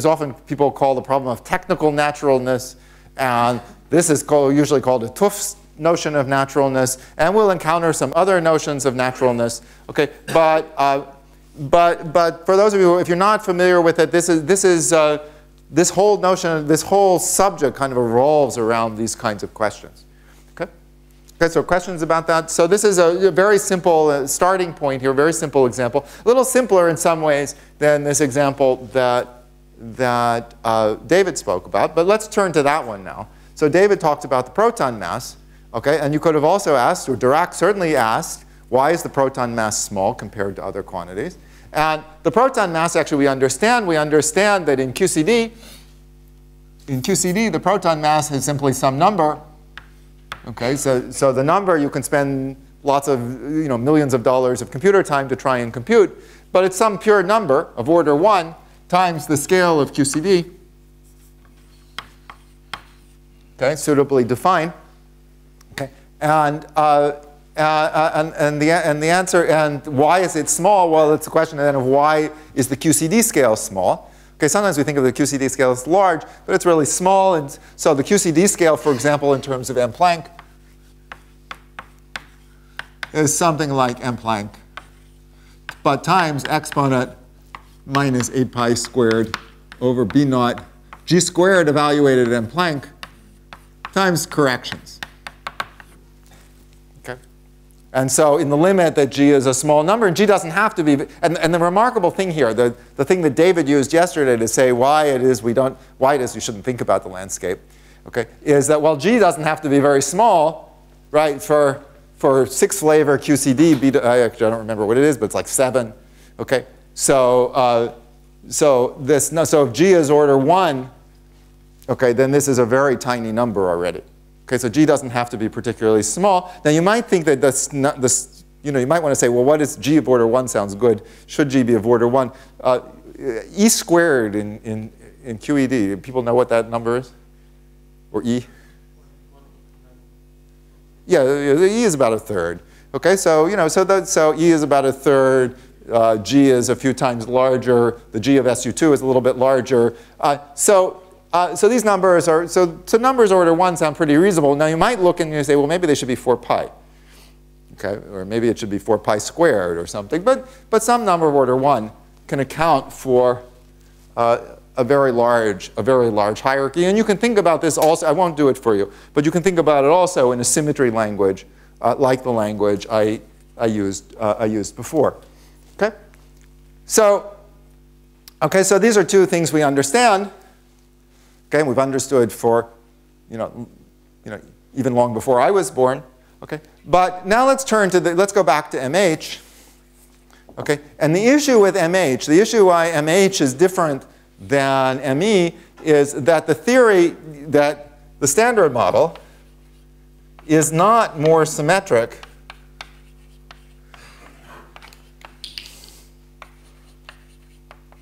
often people call the problem of technical naturalness, and this is usually called a 't Hooft's notion of naturalness, and we'll encounter some other notions of naturalness. Okay, but for those of you, if you're not familiar with it, this whole notion, this whole subject kind of revolves around these kinds of questions. Okay? Okay, so questions about that? So this is a very simple starting point here, very simple example. A little simpler in some ways than this example that David spoke about. But let's turn to that one now. So David talked about the proton mass. Okay, and you could have also asked, or Dirac certainly asked, why is the proton mass small compared to other quantities? And the proton mass, actually, we understand that in QCD, the proton mass is simply some number. Okay, so the number, you can spend lots of, millions of dollars of computer time to try and compute, but it's some pure number of order 1 times the scale of QCD. Okay, suitably defined. Okay, and the answer, and why is it small? Well, it's a question then of why is the QCD scale small? Okay, sometimes we think of the QCD scale as large, but it's really small. And so the QCD scale, for example, in terms of M Planck, is something like M Planck, but times exponent minus 8 pi squared over B naught G squared evaluated at M Planck times corrections. Okay, and so in the limit that G is a small number, and G doesn't have to be, and the remarkable thing here, the thing that David used yesterday to say why it is you shouldn't think about the landscape, okay, is that, well, G doesn't have to be very small, right, for 6 flavor QCD, beta, actually I don't remember what it is, but it's like 7, okay, so if G is order 1, okay, then this is a very tiny number already. Okay, so G doesn't have to be particularly small. Now you might think that you might want to say, well, what is G of order 1 sounds good. Should G be of order 1? E squared in QED, do people know what that number is? Or E? Yeah, E is about a third. Okay, so so E is about a third. G is a few times larger. The G of SU2 is a little bit larger. So these numbers are, so numbers order 1 sound pretty reasonable. Now you might look and you say, well, maybe they should be 4 pi. Okay, or maybe it should be 4 pi squared or something. But some number of order 1 can account for a very large hierarchy. And you can think about this also. I won't do it for you, but you can think about it also in a symmetry language, like the language I used before. Okay, so these are two things we understand. Okay, we've understood for even long before I was born. Okay, but now let's go back to MH. Okay, and the issue with MH, the issue why MH is different than ME is that the theory that the standard model is not more symmetric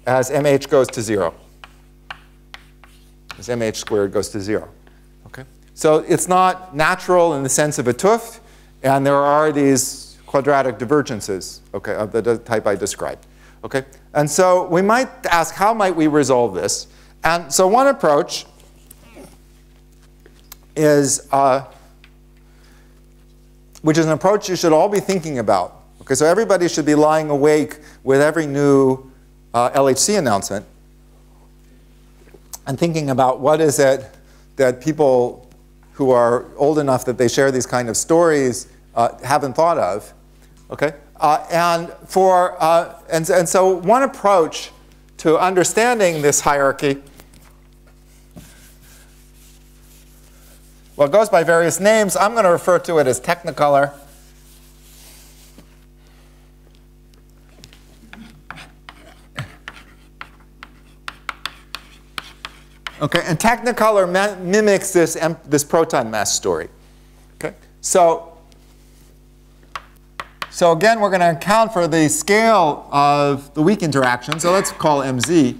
as MH goes to 0. As MH squared goes to 0. Okay? So it's not natural in the sense of a Tuft, and there are these quadratic divergences, okay, of the type I described. Okay? And so we might ask, how might we resolve this? And so one approach is, which is an approach you should all be thinking about. Okay, so everybody should be lying awake with every new LHC announcement and thinking about what is it that people who are old enough that they share these kind of stories haven't thought of. Okay, and so one approach to understanding this hierarchy, well, it goes by various names. I'm going to refer to it as Technicolor. Okay, and Technicolor mimics this proton mass story. Okay, so again, we're going to account for the scale of the weak interaction. So let's call MZ.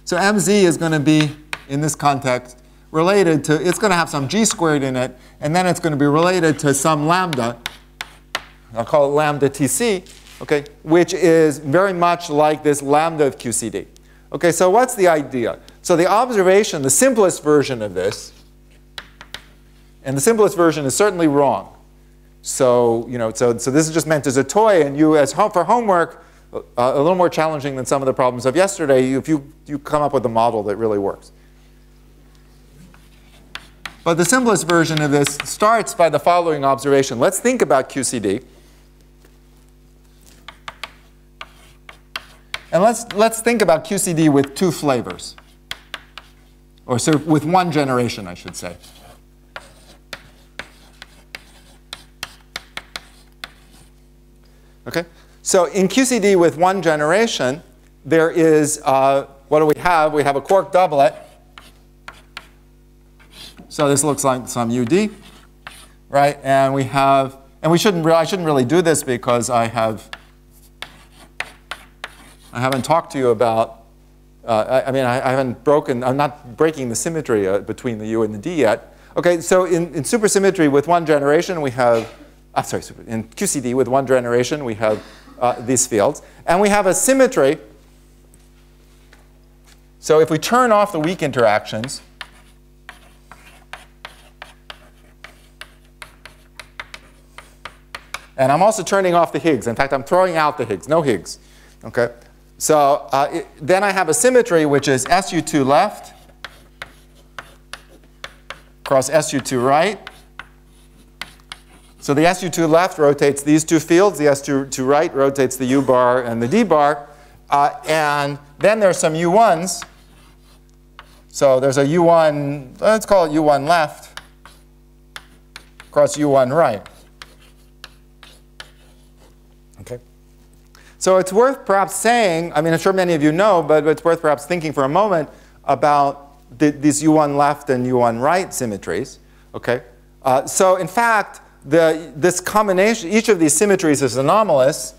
So MZ is going to be, in this context, related to, it's going to have some G squared in it, and then it's going to be related to some lambda. I'll call it lambda TC, okay, which is very much like this lambda of QCD. Okay, so what's the idea? So the observation, the simplest version of this, and the simplest version is certainly wrong. So, so this is just meant as a toy, and you, for homework, a little more challenging than some of the problems of yesterday, if you come up with a model that really works. But the simplest version of this starts by the following observation. Let's think about QCD. And let's think about QCD with two flavors. Or so with one generation, I should say. Okay? So in QCD with one generation, there is, what do we have? We have a quark doublet. So this looks like some UD, right? And we have, and I shouldn't really do this because I haven't talked to you about, I mean, I'm not breaking the symmetry between the U and the D yet. Okay, so in supersymmetry with one generation, we have, in QCD with one generation, we have these fields. And we have a symmetry. So if we turn off the weak interactions, and I'm also turning off the Higgs. In fact, I'm throwing out the Higgs, no Higgs. Okay? So then I have a symmetry which is SU2 left cross SU2 right. So the SU2 left rotates these two fields. The SU2 right rotates the U bar and the D bar. And then there's some U1s. So there's a U1, let's call it U1 left cross U1 right. Okay. So it's worth perhaps saying, I mean, I'm sure many of you know, but it's worth perhaps thinking for a moment about these U1 left and U1 right symmetries. Okay. So in fact, this combination, each of these symmetries is anomalous.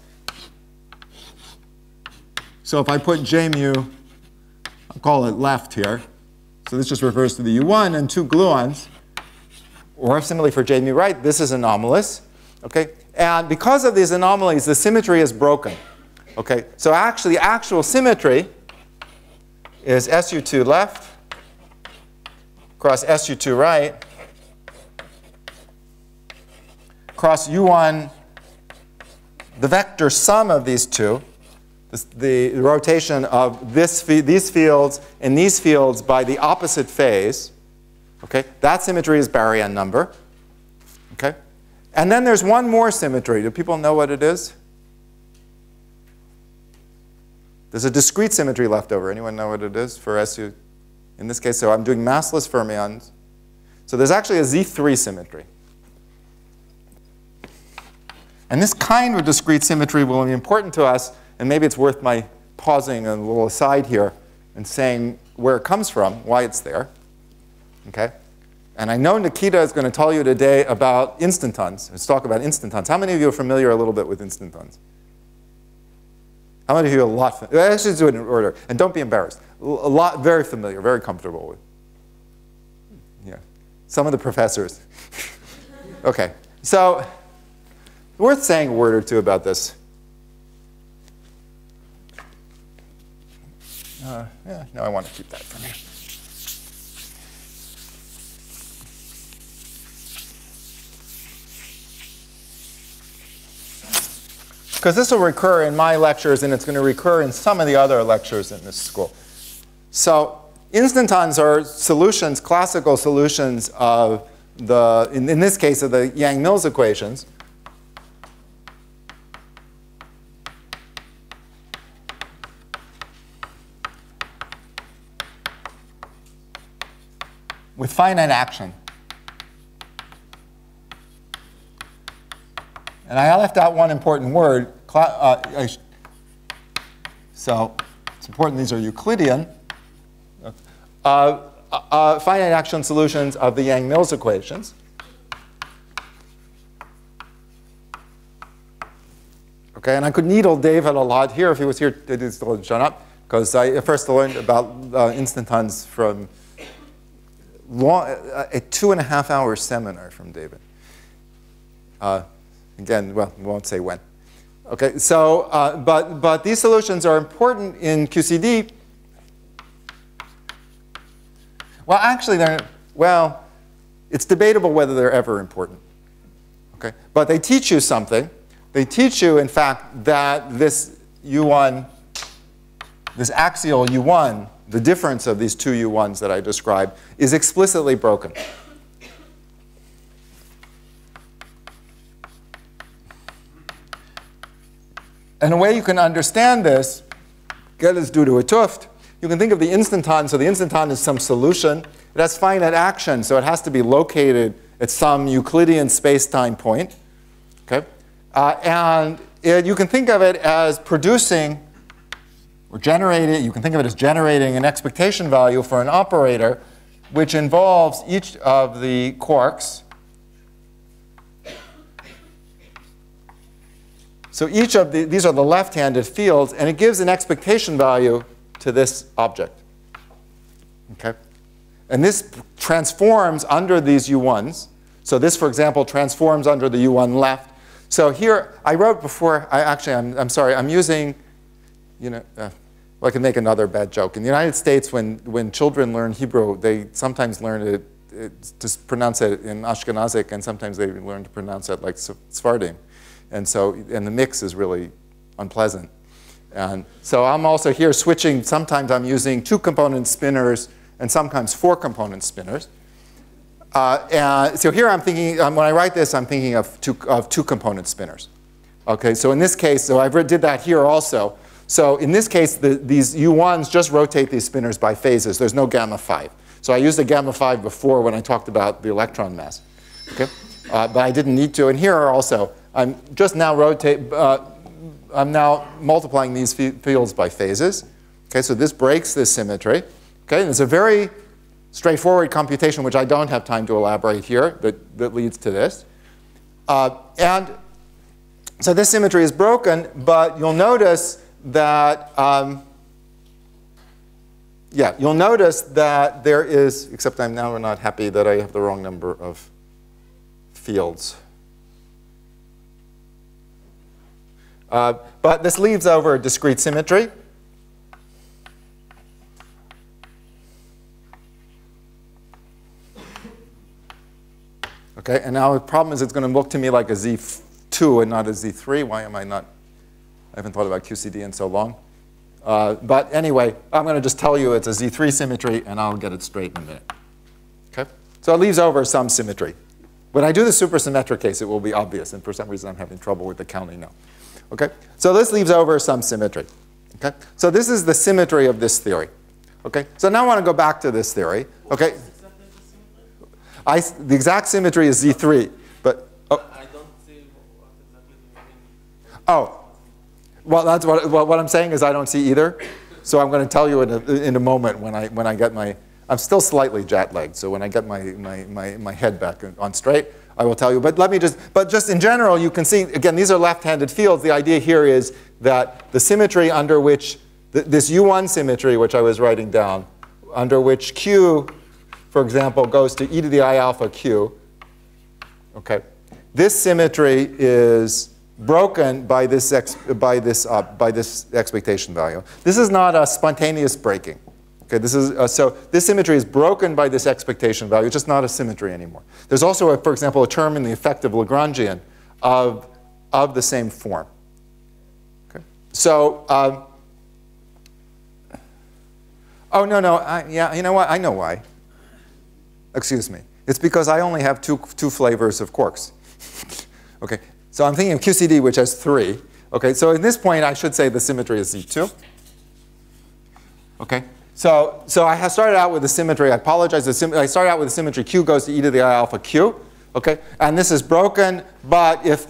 So if I put J mu, I'll call it left here. So this just refers to the U1 and two gluons. Or similarly for J mu right, this is anomalous. Okay. And because of these anomalies, the symmetry is broken. Okay, so actually, actual symmetry is SU2 left cross SU2 right cross U1, the vector sum of these two, the rotation of these fields and these fields by the opposite phase. Okay, that symmetry is baryon number. Okay. And then there's one more symmetry. Do people know what it is? There's a discrete symmetry left over. Anyone know what it is for SU? In this case, so I'm doing massless fermions. So there's actually a Z3 symmetry. And this kind of discrete symmetry will be important to us. And maybe it's worth my pausing a little aside here and saying where it comes from, why it's there. Okay? And I know Nikita is going to tell you today about instantons. Let's talk about instantons. How many of you are familiar a little bit with instantons? How many of you are a lot? Let's just do it in order. And don't be embarrassed. A lot, very familiar, very comfortable with. Yeah. Some of the professors. OK. So worth saying a word or two about this. Yeah, no, I want to keep that for me. Because this will recur in my lectures, and it's going to recur in some of the other lectures in this school. So instantons are solutions, classical solutions of the, in this case, of the Yang-Mills equations. With finite action. And I left out one important word. So it's important these are Euclidean. Finite action solutions of the Yang-Mills equations. Okay, and I could needle David a lot here if he was here. He still hadn't shown up, because I first learned about instantons from a 2.5-hour seminar from David. Again, well, we won't say when. Okay, so but these solutions are important in QCD. Well, actually, it's debatable whether they're ever important. Okay, but they teach you something. They teach you, in fact, that this U1, this axial U1, the difference of these two U1s that I described, is explicitly broken. And a way you can understand this, get is due to a tuft. You can think of the instanton. So the instanton is some solution. It has finite action, so it has to be located at some Euclidean space-time point. Okay? You can think of it as producing or generating. You can think of it as generating an expectation value for an operator which involves each of the quarks. So each of these are the left-handed fields, and it gives an expectation value to this object. Okay? And this transforms under these U1s. So this, for example, transforms under the U1 left. So here, I wrote before, I'm sorry, I'm using, well, I can make another bad joke. In the United States, when children learn Hebrew, they sometimes learn to pronounce it in Ashkenazic, and sometimes they learn to pronounce it like Sephardim. And the mix is really unpleasant. And so I'm also here switching. Sometimes I'm using 2-component spinners and sometimes 4-component spinners. And so here I'm thinking, when I write this, I'm thinking of 2-component spinners. Okay, so in this case, so I did that here also. So in this case, these U1s just rotate these spinners by phases. There's no gamma 5. So I used a gamma 5 before when I talked about the electron mass. Okay, but I didn't need to. And here are also, I'm just now I'm now multiplying these fields by phases. Okay, so this breaks this symmetry. Okay, and it's a very straightforward computation, which I don't have time to elaborate here, that leads to this. And so this symmetry is broken, but you'll notice that, you'll notice that there is, except I'm now not happy that I have the wrong number of fields. But this leaves over a discrete symmetry. Okay, and now the problem is it's going to look to me like a Z2 and not a Z3. Why am I not? I haven't thought about QCD in so long. But anyway, I'm going to just tell you it's a Z3 symmetry, and I'll get it straight in a minute. Okay, so it leaves over some symmetry. When I do the supersymmetric case, it will be obvious, and for some reason I'm having trouble with the counting now. Okay, so this leaves over some symmetry. Okay, so this is the symmetry of this theory. Okay, so now I want to go back to this theory. Okay, the exact symmetry is Z3, but I don't see what exactly you mean. Oh, well, that's what I'm saying is I don't see either. So I'm going to tell you in a moment when I get my. I'm still slightly jet-lagged, so when I get my head back on straight, I will tell you. But just in general, you can see, again, these are left-handed fields. The idea here is that the symmetry under which, this U1 symmetry, which I was writing down, under which Q, for example, goes to e to the I alpha Q, okay, this symmetry is broken by this expectation value. This is not a spontaneous breaking. Okay, so this symmetry is broken by this expectation value. It's just not a symmetry anymore. There's also, for example, a term in the effective Lagrangian of the same form. Okay, so oh no, yeah, you know what? I know why. Excuse me. It's because I only have two flavors of quarks. Okay, so I'm thinking of QCD, which has 3. Okay, so at this point, I should say the symmetry is Z2. Okay. So I started out with the symmetry. I apologize. I started out with the symmetry Q goes to e to the I alpha Q. Okay, and this is broken. But if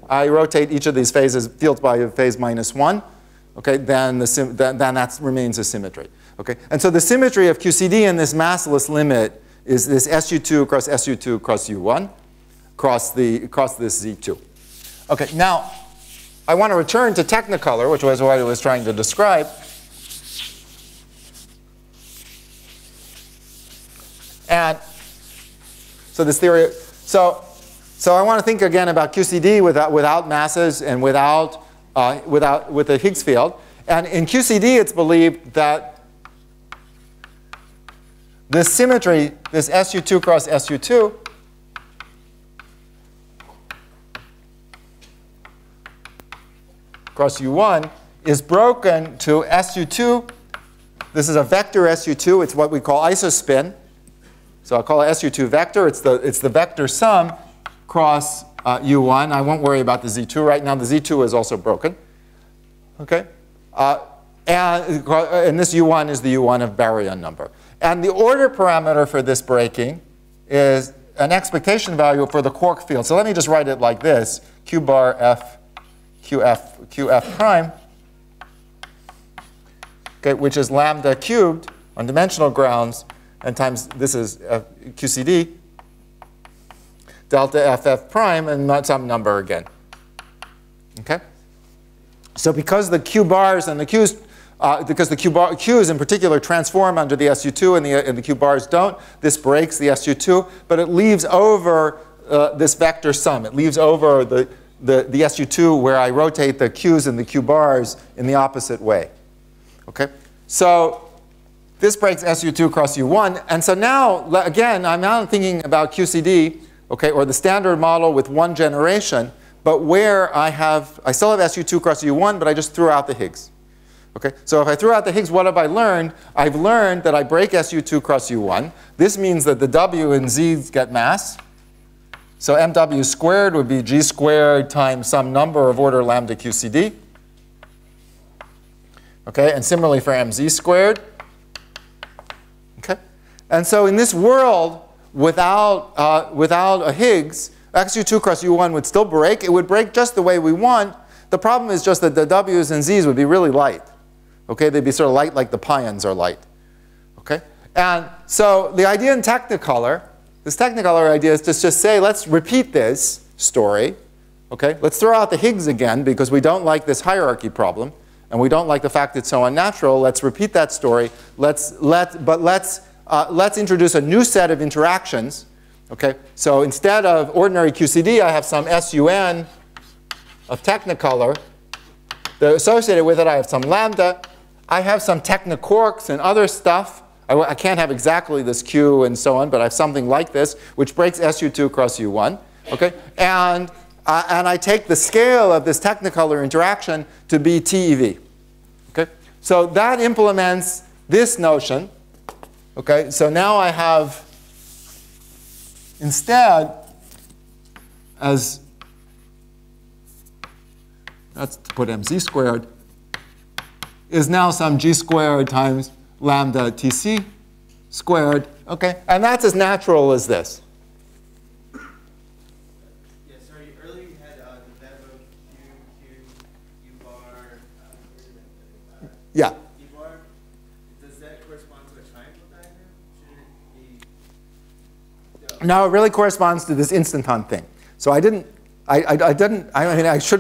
I rotate each of these fields by phase -1, okay, then that remains a symmetry. Okay, and so the symmetry of QCD in this massless limit is this SU2 cross SU2 cross U1 cross this Z2. Okay, now I want to return to Technicolor, which was what I was trying to describe. And so this theory, so I want to think again about QCD without masses and with the Higgs field. And in QCD, it's believed that this symmetry, this SU2 cross SU2, cross U1, is broken to SU2. This is a vector SU2. It's what we call isospin. So I'll call it SU2 vector. It's the vector sum cross U1. I won't worry about the Z2 right now. The Z2 is also broken. Okay? And this U1 is the U1 of baryon number. And the order parameter for this breaking is an expectation value for the quark field. So let me just write it like this. Q bar F QF prime, okay, which is lambda cubed on dimensional grounds, and times this is QCD, delta FF prime, and not some number again. Okay? So because the Q bars and the Q's, because the Q's in particular transform under the SU2 and the Q bars don't, this breaks the SU2, but it leaves over this vector sum. It leaves over the SU2 where I rotate the Q's and the Q bars in the opposite way. Okay? So this breaks SU2 cross U1. And so now, again, I'm now thinking about QCD, okay, or the standard model with one generation, but where I still have SU2 cross U1, but I just threw out the Higgs. Okay? So if I threw out the Higgs, what have I learned? I've learned that I break SU2 cross U1. This means that the W and Z's get mass. So MW squared would be G squared times some number of order lambda QCD. Okay? And similarly for MZ squared. Okay? And so in this world, without a Higgs, XU2 cross U1 would still break. It would break just the way we want. The problem is just that the W's and Z's would be really light. Okay? They'd be sort of light like the pions are light. Okay? And so the idea in Technicolor, this Technicolor idea is to just say, let's repeat this story. Okay? Let's throw out the Higgs again because we don't like this hierarchy problem. And we don't like the fact it's so unnatural. Let's repeat that story. Let's introduce a new set of interactions. Okay? So instead of ordinary QCD, I have some SUN of Technicolor. Associated with it, I have some lambda. I have some techniquarks and other stuff. I can't have exactly this Q and so on, but I have something like this, which breaks SU2 cross U1. Okay? And I take the scale of this Technicolor interaction to be TeV. Okay? So that implements this notion. Okay? So now I have, instead, as that's to put MZ squared, is now some G squared times lambda TC squared. Okay? And that's as natural as this. Yeah. Does that correspond to a triangle diagram? Shouldn't it be? No, it really corresponds to this instanton thing. So I should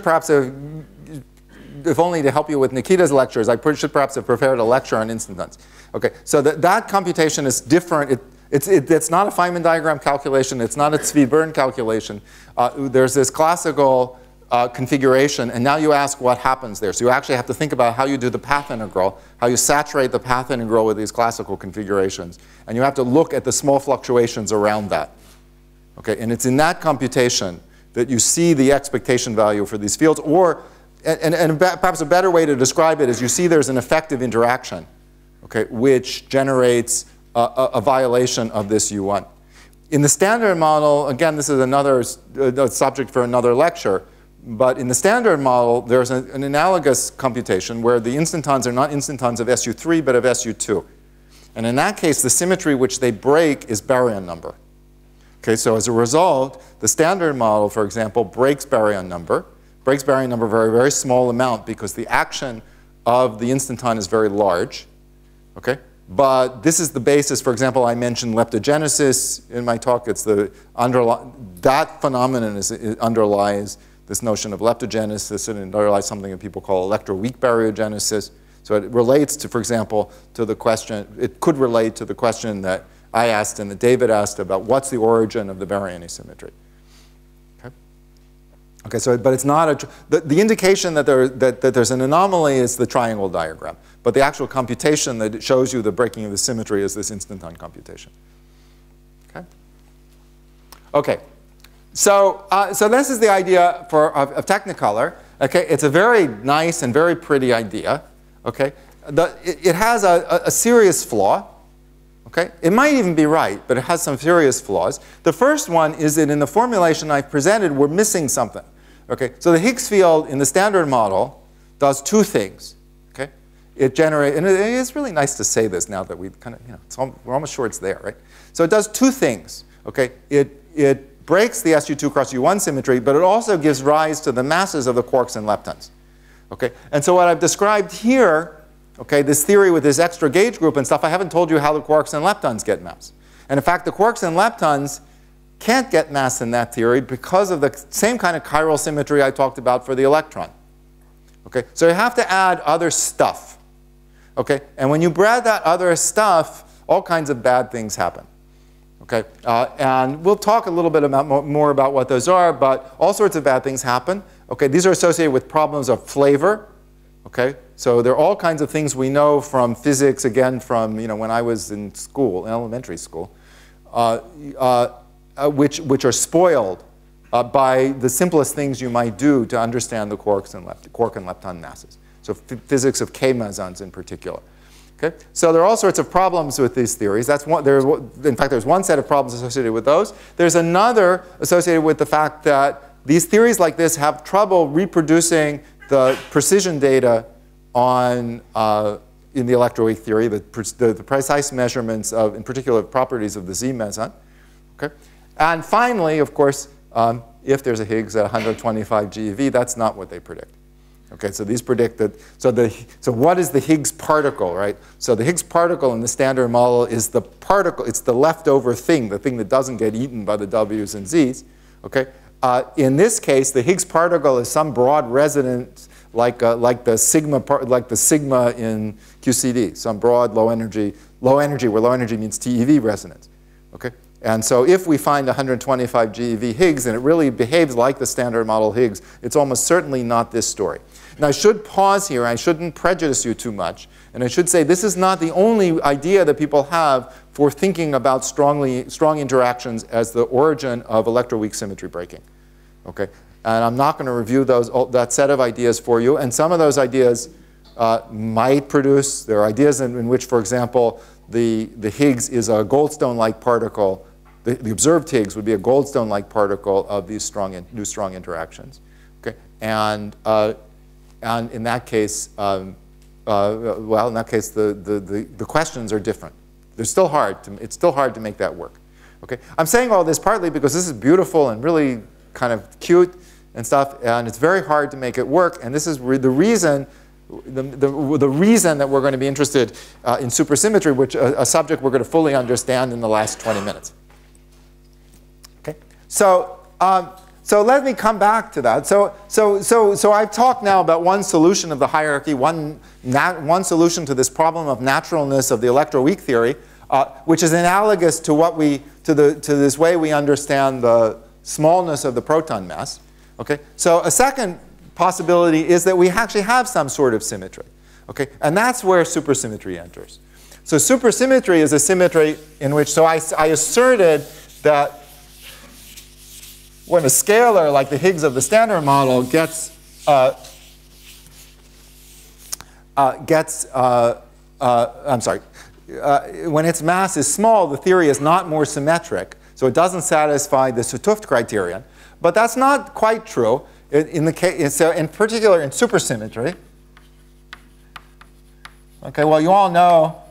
perhaps have, if only to help you with Nikita's lectures, I should perhaps have prepared a lecture on instantons. Okay, so that computation is different. It's not a Feynman diagram calculation. It's not a Tzvi-Bern calculation. There's this classical configuration, and now you ask what happens there. So you actually have to think about how you do the path integral, how you saturate the path integral with these classical configurations. And you have to look at the small fluctuations around that. Okay, and it's in that computation that you see the expectation value for these fields, or, and perhaps a better way to describe it is you see there's an effective interaction, okay, which generates a violation of this U1. In the standard model, again, this is another subject for another lecture, but in the standard model, there's an analogous computation where the instantons are not instantons of SU3, but of SU2. And in that case, the symmetry which they break is baryon number. Okay, so as a result, the standard model, for example, breaks baryon number for a very, very small amount because the action of the instanton is very large. Okay? But this is the basis. For example, I mentioned leptogenesis in my talk. It's that phenomenon underlies this notion of leptogenesis, and it underlies something that people call electroweak baryogenesis. So it relates to, for example, to the question, it could relate to the question that I asked and that David asked about what's the origin of the baryon asymmetry. Okay? Okay, so, but it's not the indication that there's an anomaly is the triangle diagram. But the actual computation that shows you the breaking of the symmetry is this instanton computation. Okay? Okay. So this is the idea of Technicolor. Okay, it's a very nice and very pretty idea. Okay, it has a serious flaw. Okay? It might even be right, but it has some serious flaws. The first one is that in the formulation I've presented, we're missing something. Okay? So the Higgs field in the standard model does two things. Okay? It generates, and it's really nice to say this now that we kind of, you know, we're almost sure it's there, right? So it does two things. Okay? It breaks the SU2 cross U1 symmetry, but it also gives rise to the masses of the quarks and leptons. Okay? And so what I've described here, okay, this theory with this extra gauge group and stuff, I haven't told you how the quarks and leptons get mass. And in fact, the quarks and leptons can't get mass in that theory because of the same kind of chiral symmetry I talked about for the electron. Okay? So you have to add other stuff. Okay? And when you add that other stuff, all kinds of bad things happen. Okay? And we'll talk a little bit about more about what those are, but all sorts of bad things happen. Okay? These are associated with problems of flavor. Okay? So there are all kinds of things we know from physics, again, from, you know, when I was in school, in elementary school, which are spoiled by the simplest things you might do to understand the quark and lepton masses. So physics of K mesons in particular. Okay? So there are all sorts of problems with these theories. That's one, in fact, there's one set of problems associated with those. There's another associated with the fact that these theories like this have trouble reproducing the precision data on, in the electroweak theory, the precise measurements of, in particular, properties of the Z meson. Okay? And finally, of course, if there's a Higgs at 125 GeV, that's not what they predict. Okay, so these predict that, so what is the Higgs particle, right? So the Higgs particle in the standard model is the particle, it's the leftover thing, the thing that doesn't get eaten by the W's and Z's. Okay? In this case, the Higgs particle is some broad resonance like the sigma in QCD, some broad low energy where low energy means TeV resonance. Okay? And so if we find 125 GeV Higgs and it really behaves like the standard model Higgs, it's almost certainly not this story. Now I should pause here. I shouldn't prejudice you too much. And I should say this is not the only idea that people have for thinking about strong interactions as the origin of electroweak symmetry breaking. Okay? And I'm not going to review that set of ideas for you. And some of those ideas might produce, there are ideas in which, for example, the Higgs is a Goldstone-like particle. The observed Higgs would be a Goldstone-like particle of these new strong interactions. Okay? And in that case, well, in that case, the questions are different. It's still hard to make that work. Okay? I'm saying all this partly because this is beautiful and really kind of cute and stuff, and it's very hard to make it work. And this is the reason that we're going to be interested in supersymmetry, which a subject we're going to fully understand in the last 20 minutes. Okay? So let me come back to that. So I've talked now about one solution of the hierarchy, one solution to this problem of naturalness of the electroweak theory, which is analogous to this way we understand the smallness of the proton mass. Okay? So a second possibility is that we actually have some sort of symmetry. Okay? And that's where supersymmetry enters. So supersymmetry is a symmetry in which, so I asserted that when a scalar like the Higgs of the standard model gets when its mass is small, the theory is not more symmetric. So it doesn't satisfy the 't Hooft criterion. But that's not quite true. In particular in supersymmetry. Okay, well, you all know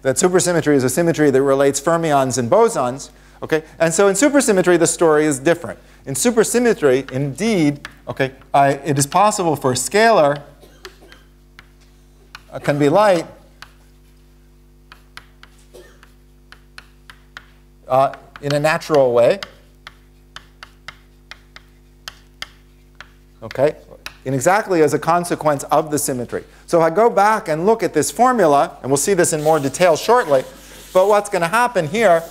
that supersymmetry is a symmetry that relates fermions and bosons. Okay, and so in supersymmetry, the story is different. In supersymmetry, indeed, okay, it is possible for a scalar can be light in a natural way. Okay, and exactly as a consequence of the symmetry. So if I go back and look at this formula, and we'll see this in more detail shortly, but what's going to happen here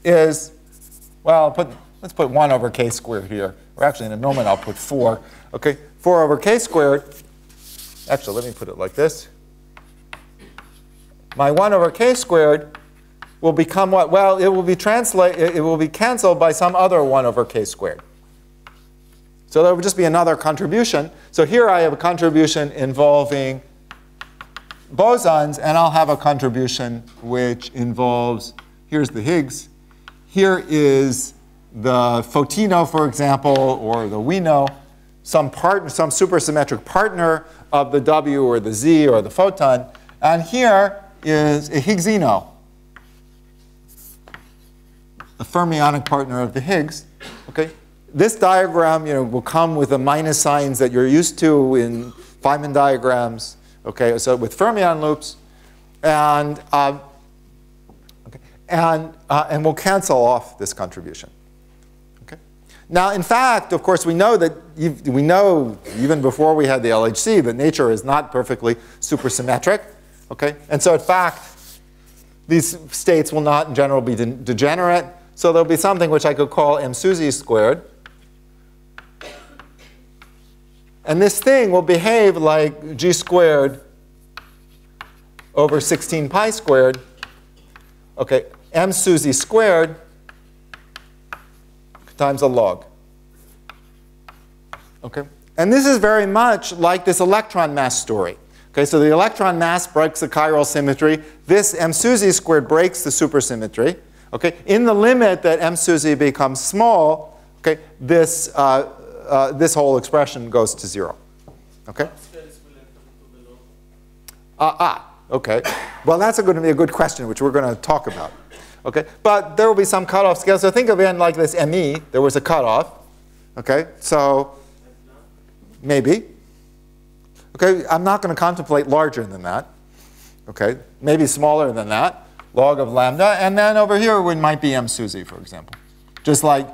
is, well, let's put 1 over k squared here. Or actually, in a moment, I'll put 4. Okay, 4 over k squared. Actually, let me put it like this. My 1 over k squared will become what? Well, it will be canceled by some other 1 over k squared. So that would just be another contribution. So here I have a contribution involving bosons, and I'll have a contribution which involves, here's the Higgs. Here is the photino, for example, or the we know, some supersymmetric partner of the W or the Z or the photon. And here is a Higgsino, a fermionic partner of the Higgs. Okay? This diagram will come with the minus signs that you're used to in Feynman diagrams. Okay, so with fermion loops, and we'll cancel off this contribution. Okay. Now, in fact, of course, we know even before we had the LHC that nature is not perfectly supersymmetric. Okay, and so in fact, these states will not in general be degenerate. So there'll be something which I could call m SUSY squared. And this thing will behave like g squared over 16 pi squared. Okay, m SUSY squared times a log. Okay, and this is very much like this electron mass story. Okay, so the electron mass breaks the chiral symmetry. This m SUSY squared breaks the supersymmetry. Okay, in the limit that m SUSY becomes small, okay, this whole expression goes to 0. Okay? Okay. Well, that's going to be a good question, which we're going to talk about. Okay? But there will be some cutoff scale. So think of it like this ME. There was a cutoff. Okay? So maybe. Okay? I'm not going to contemplate larger than that. Okay? Maybe smaller than that. Log of lambda. And then over here, it might be m SUSY, for example. Just like,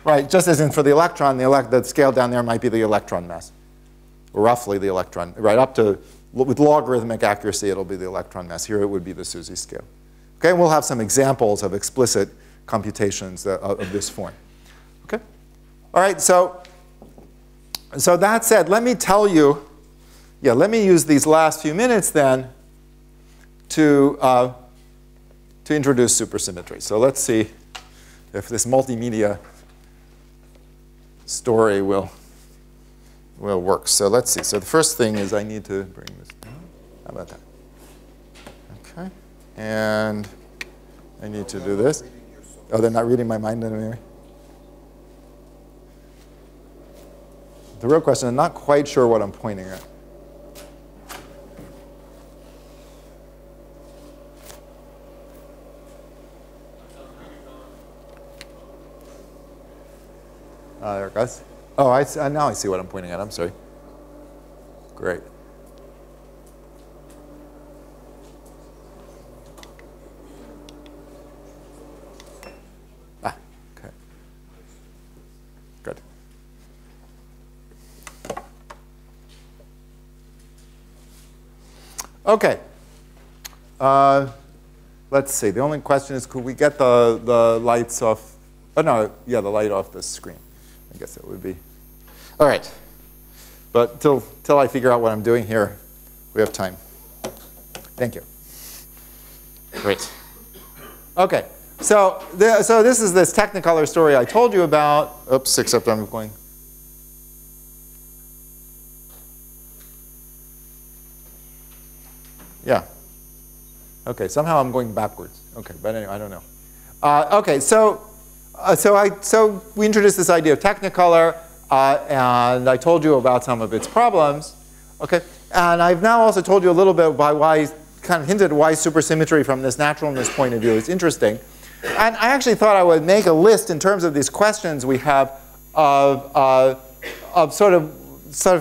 right, just as in for the electron, the scale down there might be the electron mass. Or roughly the electron, right up to, with logarithmic accuracy, it'll be the electron mass. Here it would be the SUSY scale. Okay, and we'll have some examples of explicit computations of this form. Okay? All right, so that said, let me tell you, let me use these last few minutes then to introduce supersymmetry. So let's see if this multimedia story will work. So let's see. So the first thing is I need to bring this down. How about that? Okay. And I need to do this. Oh, they're not reading my mind anyway. The real question, I'm not quite sure what I'm pointing at. There it goes. Oh, now I see what I'm pointing at. I'm sorry. Great. Okay. Good. Okay. Let's see. The only question is, could we get the lights off? Oh, no. Yeah, the light off the screen. I guess it would be. All right. But till I figure out what I'm doing here, we have time. Thank you. Great. OK. So this is this Technicolor story I told you about. Oops, except I'm going. Yeah. OK, somehow I'm going backwards. OK, but anyway, I don't know. OK, so we introduced this idea of Technicolor, and I told you about some of its problems. Okay, and I've now also told you a little bit about why, kind of hinted at why supersymmetry from this naturalness point of view is interesting. And I actually thought I would make a list in terms of these questions we have of sort of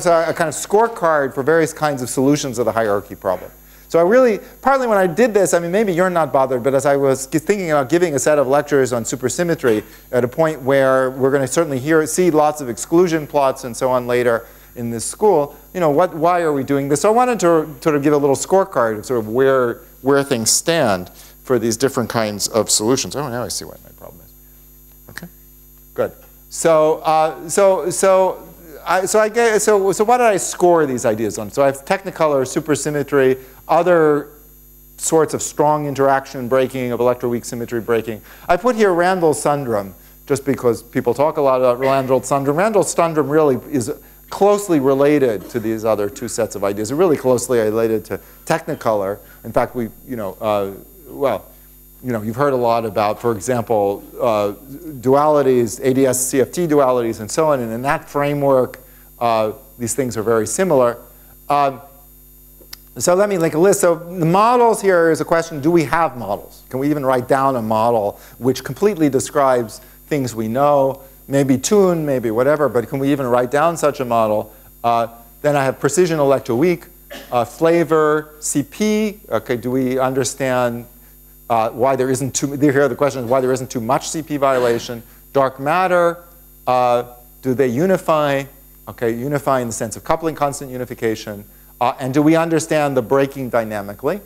a kind of scorecard for various kinds of solutions of the hierarchy problem. So I really, partly when I did this, I mean, maybe you're not bothered, but as I was thinking about giving a set of lectures on supersymmetry at a point where we're going to certainly see lots of exclusion plots and so on later in this school, why are we doing this? So I wanted to sort of give a little scorecard of sort of where things stand for these different kinds of solutions. Oh, now I see what my problem is. Okay, good. So what did I score these ideas on? So I have Technicolor, supersymmetry, other sorts of strong interaction breaking, of electroweak symmetry breaking. I put here Randall Sundrum just because people talk a lot about Randall-Sundrum. Randall-Sundrum really is closely related to these other two sets of ideas. They're really closely related to Technicolor. In fact, you've heard a lot about, for example, dualities, ADS-CFT dualities, and so on. And in that framework, these things are very similar. So let me make a list. So the models here is a question, do we have models? Can we even write down a model which completely describes things we know? Maybe tune, maybe whatever, but can we even write down such a model? Then I have precision electroweak, flavor, CP. Okay, do we understand why there isn't too, here the question is why there isn't too much CP violation? Dark matter, do they unify? Okay, unify in the sense of coupling constant unification. And do we understand the breaking dynamically?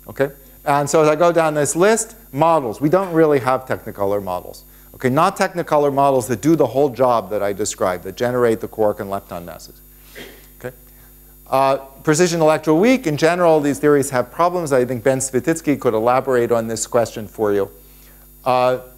Okay, and so as I go down this list, models. We don't really have Technicolor models. Okay, not Technicolor models that do the whole job that I described, that generate the quark and lepton masses. Okay, precision electroweak. In general, these theories have problems. I think Ben Svititsky could elaborate on this question for you.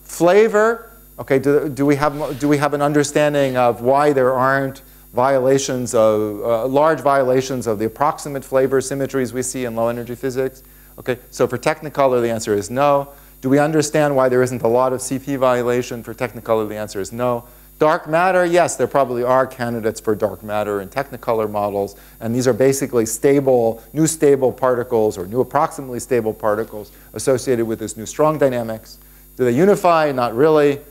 Flavor. Okay, do we have an understanding of why there aren't violations of large violations of the approximate flavor symmetries we see in low energy physics? Okay, so for Technicolor, the answer is no. Do we understand why there isn't a lot of CP violation? For Technicolor, the answer is no. Dark matter, yes, there probably are candidates for dark matter in Technicolor models, and these are basically stable, new stable particles or new approximately stable particles associated with this new strong dynamics. Do they unify? Not really.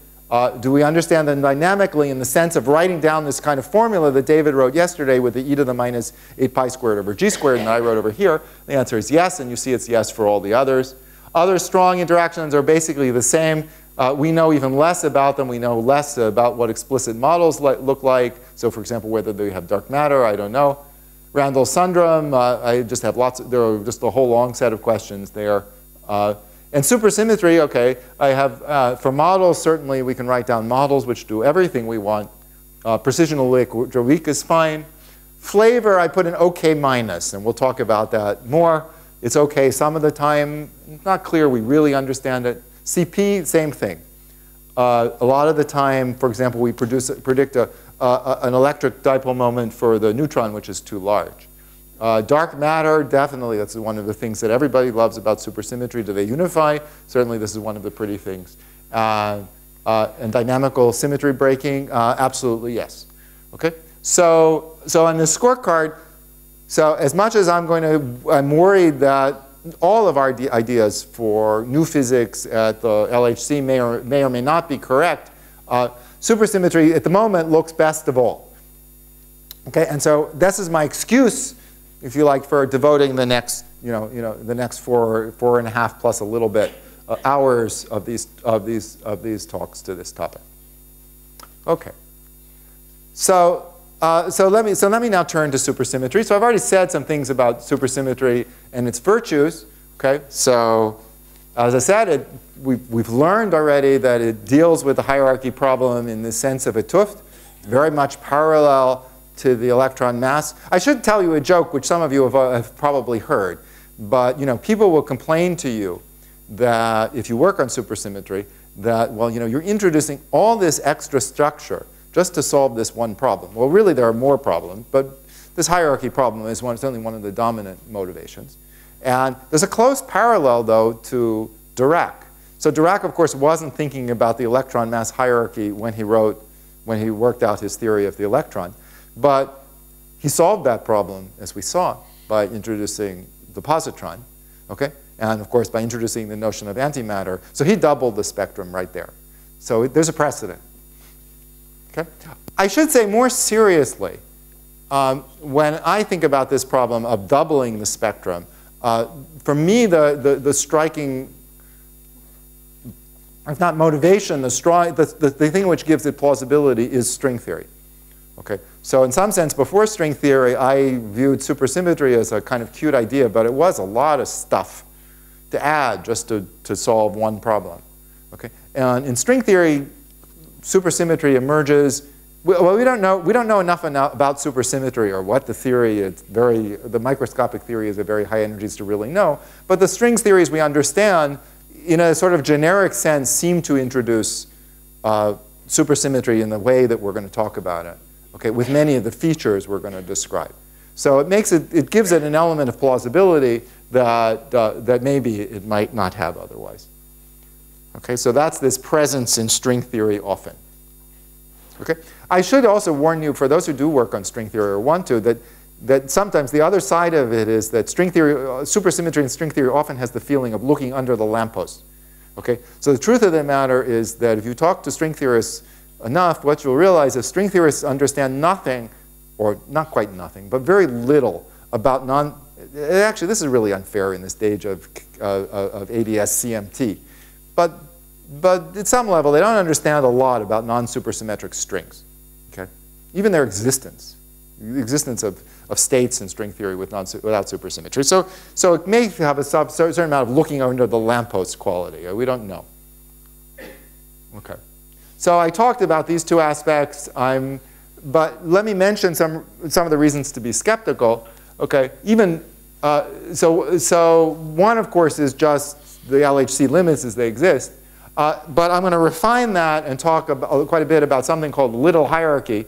Do we understand them dynamically in the sense of writing down this kind of formula that David wrote yesterday with the e to the minus 8 pi squared over g squared and I wrote over here? The answer is yes, and you see it's yes for all the others. Other strong interactions are basically the same. We know even less about them. We know less about what explicit models look like. So for example, whether they have dark matter, I don't know. Randall-Sundrum, I just have there are just a whole long set of questions there. And supersymmetry, okay, I have, for models, certainly we can write down models which do everything we want. Precision electroweak is fine. Flavor, I put an OK minus, and we'll talk about that more. It's OK some of the time. Not clear we really understand it. CP, same thing. A lot of the time, for example, we predict an electric dipole moment for the neutron, which is too large. Dark matter, definitely, that's one of the things that everybody loves about supersymmetry. Do they unify? Certainly, this is one of the pretty things. And dynamical symmetry breaking, absolutely yes. Okay, so on the scorecard, so as much as I'm worried that all of our ideas for new physics at the LHC may or may not be correct, supersymmetry at the moment looks best of all. Okay, and so this is my excuse, if you like, for devoting the next, the next four and a half plus a little bit hours of these talks to this topic. Okay. So let me now turn to supersymmetry. So I've already said some things about supersymmetry and its virtues. Okay. So as I said, we've learned already that it deals with the hierarchy problem in the sense of a 't Hooft, very much parallel to the electron mass. I should tell you a joke, which some of you have probably heard. But people will complain to you that if you work on supersymmetry, that, well, you're introducing all this extra structure just to solve this one problem. Well, really, there are more problems, but this hierarchy problem is certainly one of the dominant motivations. And there's a close parallel, though, to Dirac. So Dirac, of course, wasn't thinking about the electron mass hierarchy when he worked out his theory of the electron. But he solved that problem, as we saw, by introducing the positron, okay? And of course, by introducing the notion of antimatter. So he doubled the spectrum right there. So there's a precedent, okay? I should say more seriously, when I think about this problem of doubling the spectrum, for me, the striking, if not motivation, the thing which gives it plausibility is string theory. Okay, so in some sense, before string theory, I viewed supersymmetry as a kind of cute idea, but it was a lot of stuff to add just to solve one problem. Okay, and in string theory, supersymmetry emerges. Well, we don't know enough about supersymmetry or what the theory is. The microscopic theory is at very high energies to really know. But the strings theories we understand, in a sort of generic sense, seem to introduce supersymmetry in the way that we're going to talk about it, okay, with many of the features we're going to describe. So it gives it an element of plausibility that maybe it might not have otherwise. Okay, so that's this presence in string theory often. Okay, I should also warn you, for those who do work on string theory or want to, that sometimes the other side of it is that string theory, supersymmetry in string theory often has the feeling of looking under the lamppost. Okay, so the truth of the matter is that if you talk to string theorists enough, what you'll realize is string theorists understand nothing, or not quite nothing, but very little about actually, this is really unfair in this stage of ADS CMT. But at some level, they don't understand a lot about non-supersymmetric strings, okay? Even their existence, the existence of states in string theory without supersymmetry. So it may have a certain amount of looking under the lamppost quality. We don't know. Okay. So I talked about these two aspects. But let me mention some of the reasons to be skeptical. Okay. So one, of course, is just the LHC limits as they exist. But I'm going to refine that and talk quite a bit about something called Little hierarchy.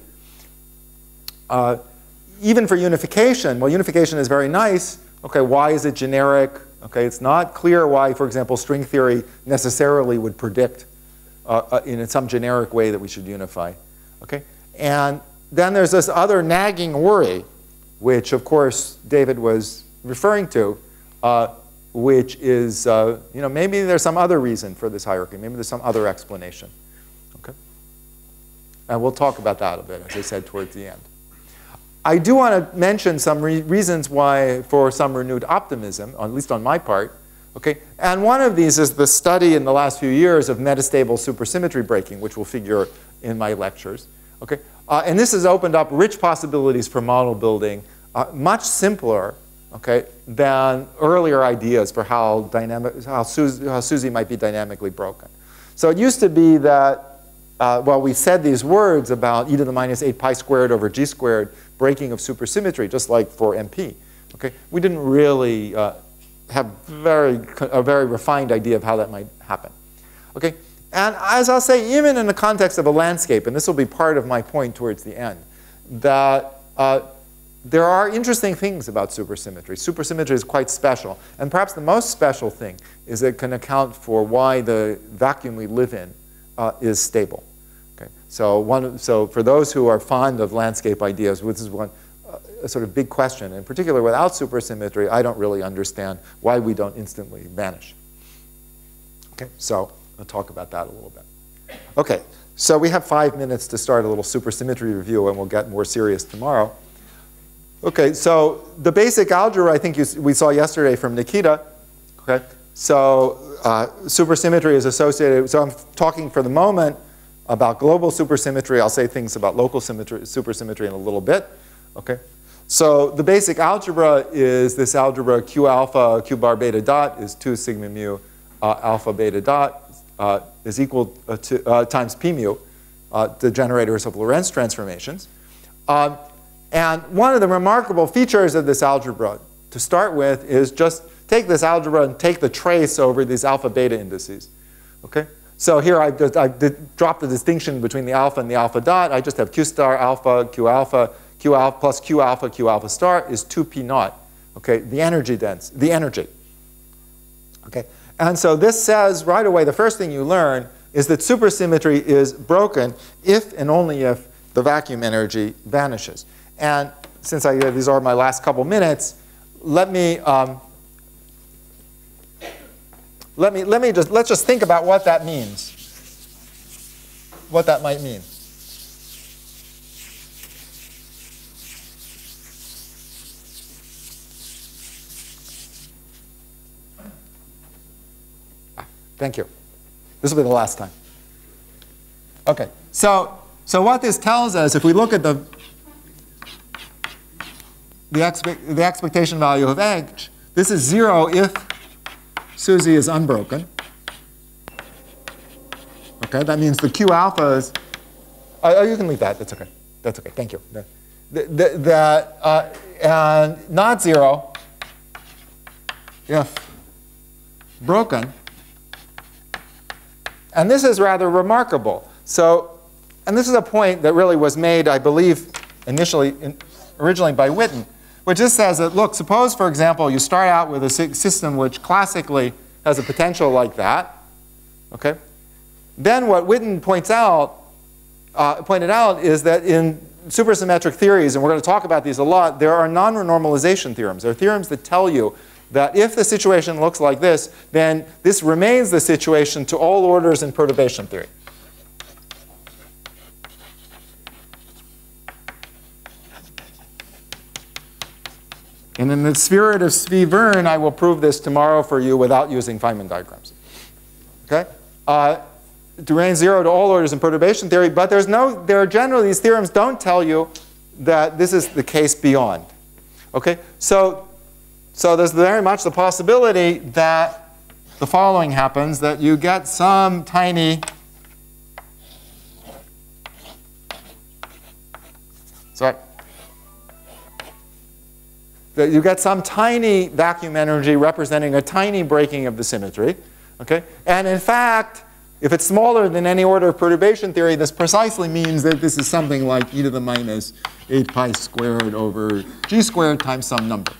Even for unification, well, unification is very nice. Okay, why is it generic? Okay, it's not clear why, for example, string theory necessarily would predict in some generic way that we should unify. Okay, and then there's this other nagging worry, which, of course, David was referring to, which is, maybe there's some other reason for this hierarchy. Maybe there's some other explanation. Okay, and we'll talk about that a bit, as I said, towards the end. I do want to mention some reasons why for some renewed optimism, at least on my part. Okay? And one of these is the study in the last few years of metastable supersymmetry breaking, which will figure in my lectures. Okay? And this has opened up rich possibilities for model building, much simpler, okay, than earlier ideas for how SUSY might be dynamically broken. So it used to be that, well, we said these words about e to the minus 8 pi squared over g squared breaking of supersymmetry, just like for MP. Okay? We didn't really have a very refined idea of how that might happen. Okay? And as I'll say, even in the context of a landscape, and this will be part of my point towards the end, that there are interesting things about supersymmetry. Supersymmetry is quite special. And perhaps the most special thing is it can account for why the vacuum we live in is stable. Okay? So for those who are fond of landscape ideas, this is a sort of big question. In particular, without supersymmetry, I don't really understand why we don't instantly vanish. Okay? So I'll talk about that a little bit. Okay, so we have 5 minutes to start a little supersymmetry review, and we'll get more serious tomorrow. Okay, so the basic algebra I think we saw yesterday from Nikita. Okay, so supersymmetry is associated. So I'm talking for the moment about global supersymmetry. I'll say things about local supersymmetry in a little bit. Okay, so the basic algebra is this algebra Q alpha Q bar beta dot is 2 sigma mu alpha beta dot is equal to times p mu, the generators of Lorentz transformations. And one of the remarkable features of this algebra, to start with, is just take this algebra and take the trace over these alpha beta indices. Okay? So here I've dropped the distinction between the alpha and the alpha dot. I just have Q star alpha plus Q alpha star is 2p naught. Okay? The energy the energy. Okay? And so this says right away, the first thing you learn is that supersymmetry is broken if and only if the vacuum energy vanishes. And since these are my last couple minutes, let's just think about what that means. What that might mean. Thank you. This will be the last time. Okay. So what this tells us, if we look at the expectation value of H, this is 0 if SUSY is unbroken. Okay, that means the Q alpha is. Oh, you can leave that. That's okay. That's okay. Thank you. And not 0 if broken. And this is rather remarkable. So and this is a point that really was made, I believe, originally by Witten, which just says that, look, suppose, for example, you start out with a system which classically has a potential like that. Okay? Then what Witten pointed out is that in supersymmetric theories, and we're going to talk about these a lot, there are non-renormalization theorems. There are theorems that tell you that if the situation looks like this, then this remains the situation to all orders in perturbation theory. And in the spirit of Zvi Vern, I will prove this tomorrow for you without using Feynman diagrams. Okay? To remain 0 to all orders in perturbation theory, but there are generally, these theorems don't tell you that this is the case beyond. Okay? So there's very much the possibility that the following happens, that you get some tiny, that you get some tiny vacuum energy representing a tiny breaking of the symmetry. Okay? And in fact, if it's smaller than any order of perturbation theory, this precisely means that this is something like e to the minus 8 pi squared over g squared times some number.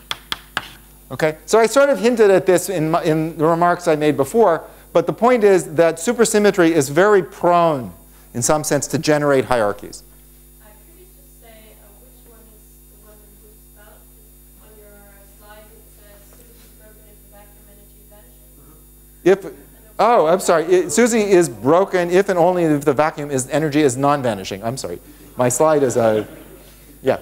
Okay? So I sort of hinted at this in the remarks I made before, but the point is that supersymmetry is very prone, in some sense, to generate hierarchies. Could you just say which one is the one that you spelled? On your slide it says Susie broken if the vacuum energy vanishing. Oh, I'm sorry. Susie is broken if and only if the vacuum energy is non-vanishing. I'm sorry. My slide is yeah.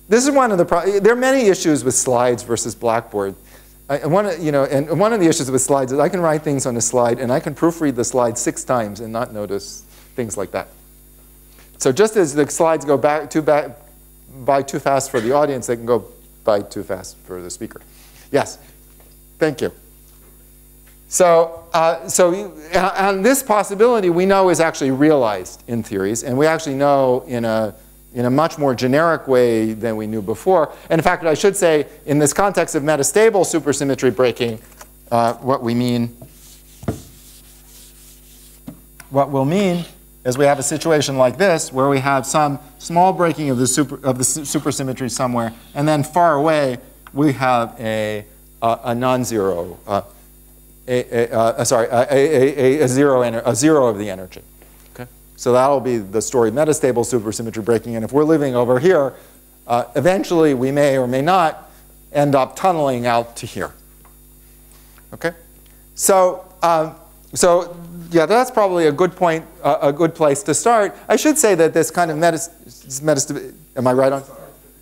This is one of the there are many issues with slides versus Blackboard. And one of the issues with slides is I can write things on a slide and I can proofread the slide 6 times and not notice things like that. So just as the slides go by too fast for the audience, they can go by too fast for the speaker. Yes. Thank you. And this possibility we know is actually realized in theories, and we actually know in a much more generic way than we knew before. And in fact, I should say, in this context of metastable supersymmetry breaking, what we'll mean is we have a situation like this, where we have some small breaking of the supersymmetry somewhere, and then far away we have a non-zero. A zero of the energy. Okay? So that'll be the story of metastable supersymmetry breaking. And if we're living over here, eventually we may or may not end up tunneling out to here. Okay? So yeah, that's probably a good point, a good place to start. I should say that this kind of metastability. Am I right on?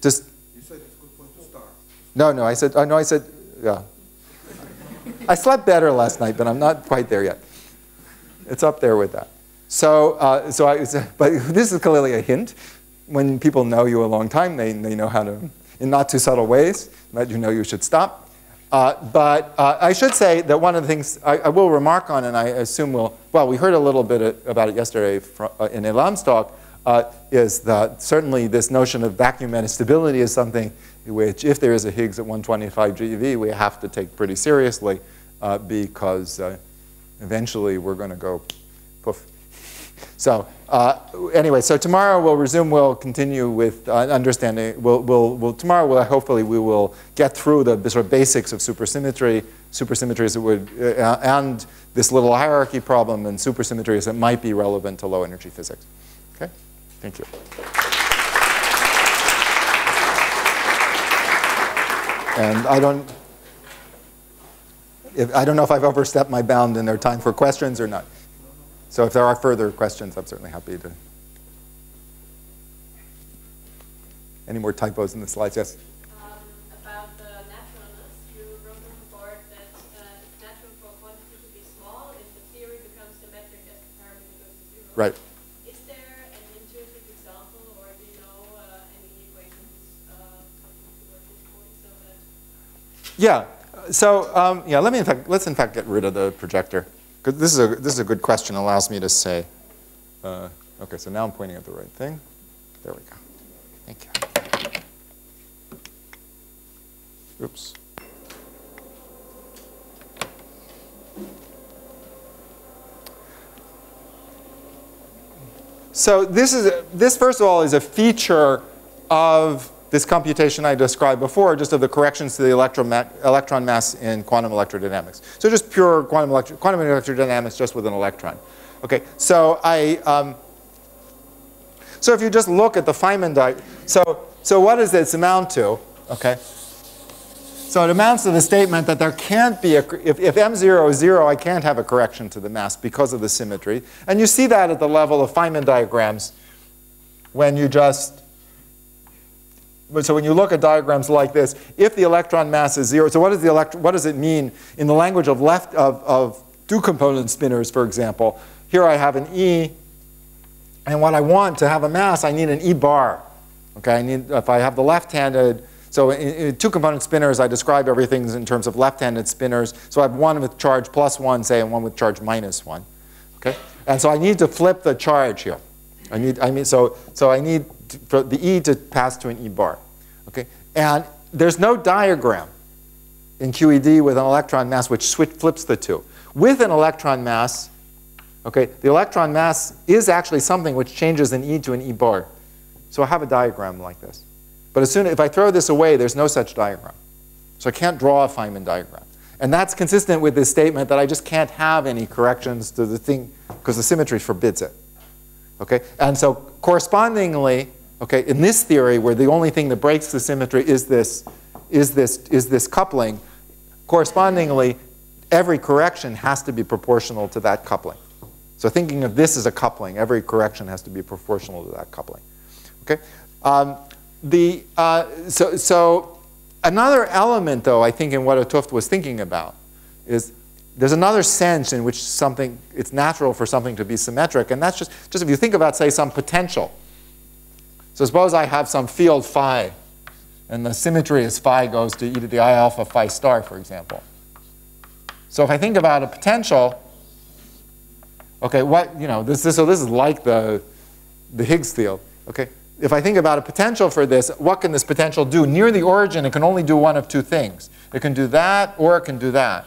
Just. You said it's a good point to start. No, I said yeah. I slept better last night, but I'm not quite there yet. It's up there with that. But this is clearly a hint. When people know you a long time, they know how to, in not too subtle ways, let you know you should stop. But I should say that one of the things I will remark on, and I assume we heard a little bit about it yesterday in Elam's talk, is that certainly this notion of vacuum metastability is something which, if there is a Higgs at 125 GeV, we have to take pretty seriously because eventually we're going to go poof. So anyway, so tomorrow we'll continue with understanding. Tomorrow hopefully we will get through the sort of basics of supersymmetries that would, and this little hierarchy problem and supersymmetries that might be relevant to low energy physics. Okay, thank you. And I don't know if I've overstepped my bound in their time for questions or not. So if there are further questions, I'm certainly happy to. Any more typos in the slides? Yes? About the naturalness, you wrote on the board that it's natural for a quantity to be small if the theory becomes symmetric as the parameter goes to 0. Right. Is there an intuitive example, or do you know any equations pointing toward this point so that? Yeah. So yeah, let's in fact get rid of the projector. Because this is a good question. It allows me to say, okay, so now I'm pointing at the right thing. There we go. Thank you. Oops. So this first of all is a feature of this computation I described before, just of the corrections to the electron mass in quantum electrodynamics. So just pure quantum electrodynamics just with an electron. Okay, so so if you just look at the Feynman diagram, so what does this amount to? Okay, so it amounts to the statement that there can't be if M0 is 0, I can't have a correction to the mass because of the symmetry. And you see that at the level of Feynman diagrams when you just. So when you look at diagrams like this, if the electron mass is 0, so what does it mean in the language of two-component spinors, for example? Here I have an E, and what I want to have a mass, I need an E bar. Okay, if I have the left-handed, so in two-component spinors, I describe everything in terms of left-handed spinors. So I have one with charge +1, say, and one with charge -1. Okay, and so I need to flip the charge here. I need for the E to pass to an E bar. Okay? And there's no diagram in QED with an electron mass which flips the two. With an electron mass, okay, the electron mass is actually something which changes an E to an E bar. So I have a diagram like this. But if I throw this away, there's no such diagram. So I can't draw a Feynman diagram. And that's consistent with this statement that I just can't have any corrections to the thing because the symmetry forbids it. Okay? And so correspondingly, okay, in this theory where the only thing that breaks the symmetry is this coupling, correspondingly, every correction has to be proportional to that coupling. So thinking of this as a coupling, every correction has to be proportional to that coupling. Okay? So another element, though, I think in what 't Hooft was thinking about is there's another sense in which it's natural for something to be symmetric, and that's just if you think about, say, some potential. So suppose I have some field phi, and the symmetry is phi goes to e to the I alpha phi star, for example. So if I think about a potential, okay, so this is like the Higgs field. Okay, if I think about a potential for this, what can this potential do? Near the origin, it can only do one of two things. It can do that, or it can do that.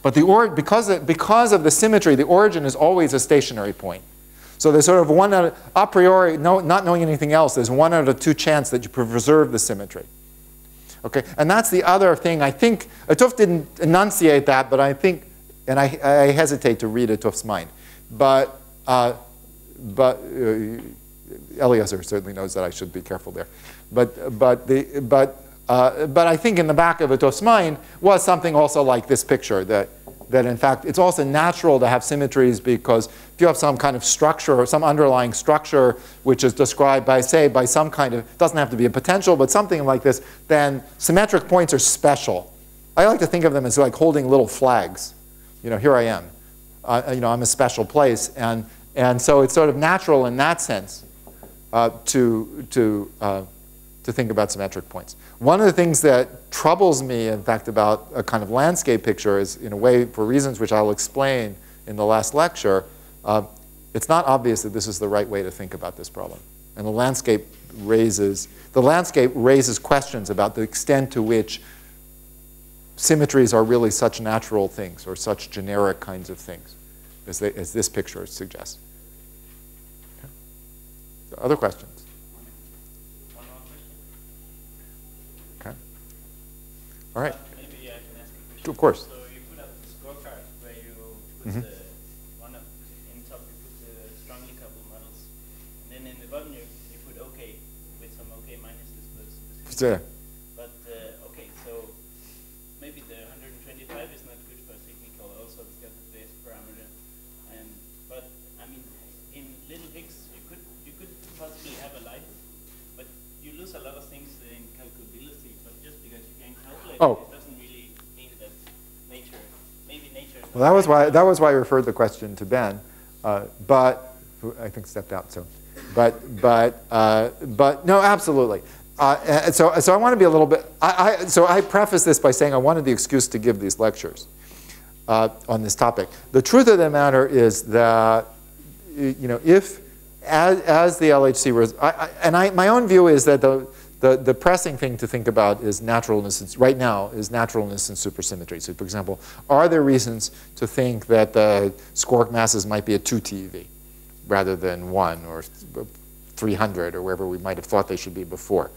But because of the symmetry, the origin is always a stationary point. So there's sort of a priori, not knowing anything else, there's 1 out of 2 chance that you preserve the symmetry. Okay, and that's the other thing. I think 't Hooft didn't enunciate that, but I think, and I hesitate to read 't Hooft's mind, but Eliezer certainly knows that I should be careful there. But I think in the back of 't Hooft's mind was something also like this picture, that in fact it's also natural to have symmetries because if you have some kind of structure or some underlying structure which is described by some kind of, doesn't have to be a potential, but something like this, then symmetric points are special. I like to think of them as like holding little flags. Here I am. I'm a special place, and so it's sort of natural in that sense to think about symmetric points. One of the things that troubles me, in fact, about a kind of landscape picture is, in a way, for reasons which I'll explain in the last lecture, it's not obvious that this is the right way to think about this problem. And the landscape raises questions about the extent to which symmetries are really such natural things or such generic kinds of things as this picture suggests. Okay. Other questions? All right. Maybe I can ask a question. Of course. So you put up the scorecard where you put in top you put the strongly coupled models, and then in the bottom you put OK with some OK minuses for specific. But okay, so maybe the 125 is not good for Technicolor also because of the S parameter, but I mean in little Higgs you could possibly have a light, but you lose a lot of things in calculability. But just because you can calculate, it doesn't really mean that maybe nature. Well, that was why I referred the question to Ben, but who I think stepped out. So, but no, absolutely. So I want to be a little bit. So I preface this by saying I wanted the excuse to give these lectures on this topic. The truth of the matter is that if as the LHC was, my own view is that the pressing thing to think about is naturalness. Right now is naturalness and supersymmetry. So, for example, are there reasons to think that the squark masses might be a 2 TeV? rather than 1 or 300 or wherever we might have thought they should be before.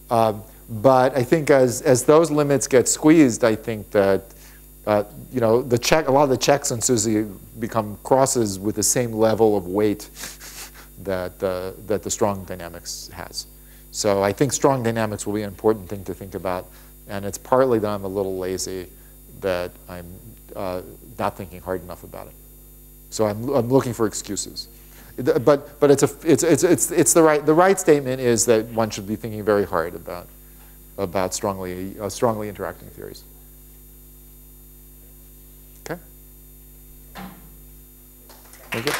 But I think as those limits get squeezed, I think that you know, a lot of the checks on SUSY become crosses with the same level of weight that the strong dynamics has. So I think strong dynamics will be an important thing to think about, and it's partly that I'm a little lazy, that I'm not thinking hard enough about it. So I'm looking for excuses. But it's the right statement is that one should be thinking very hard about strongly interacting theories. Okay. Very good.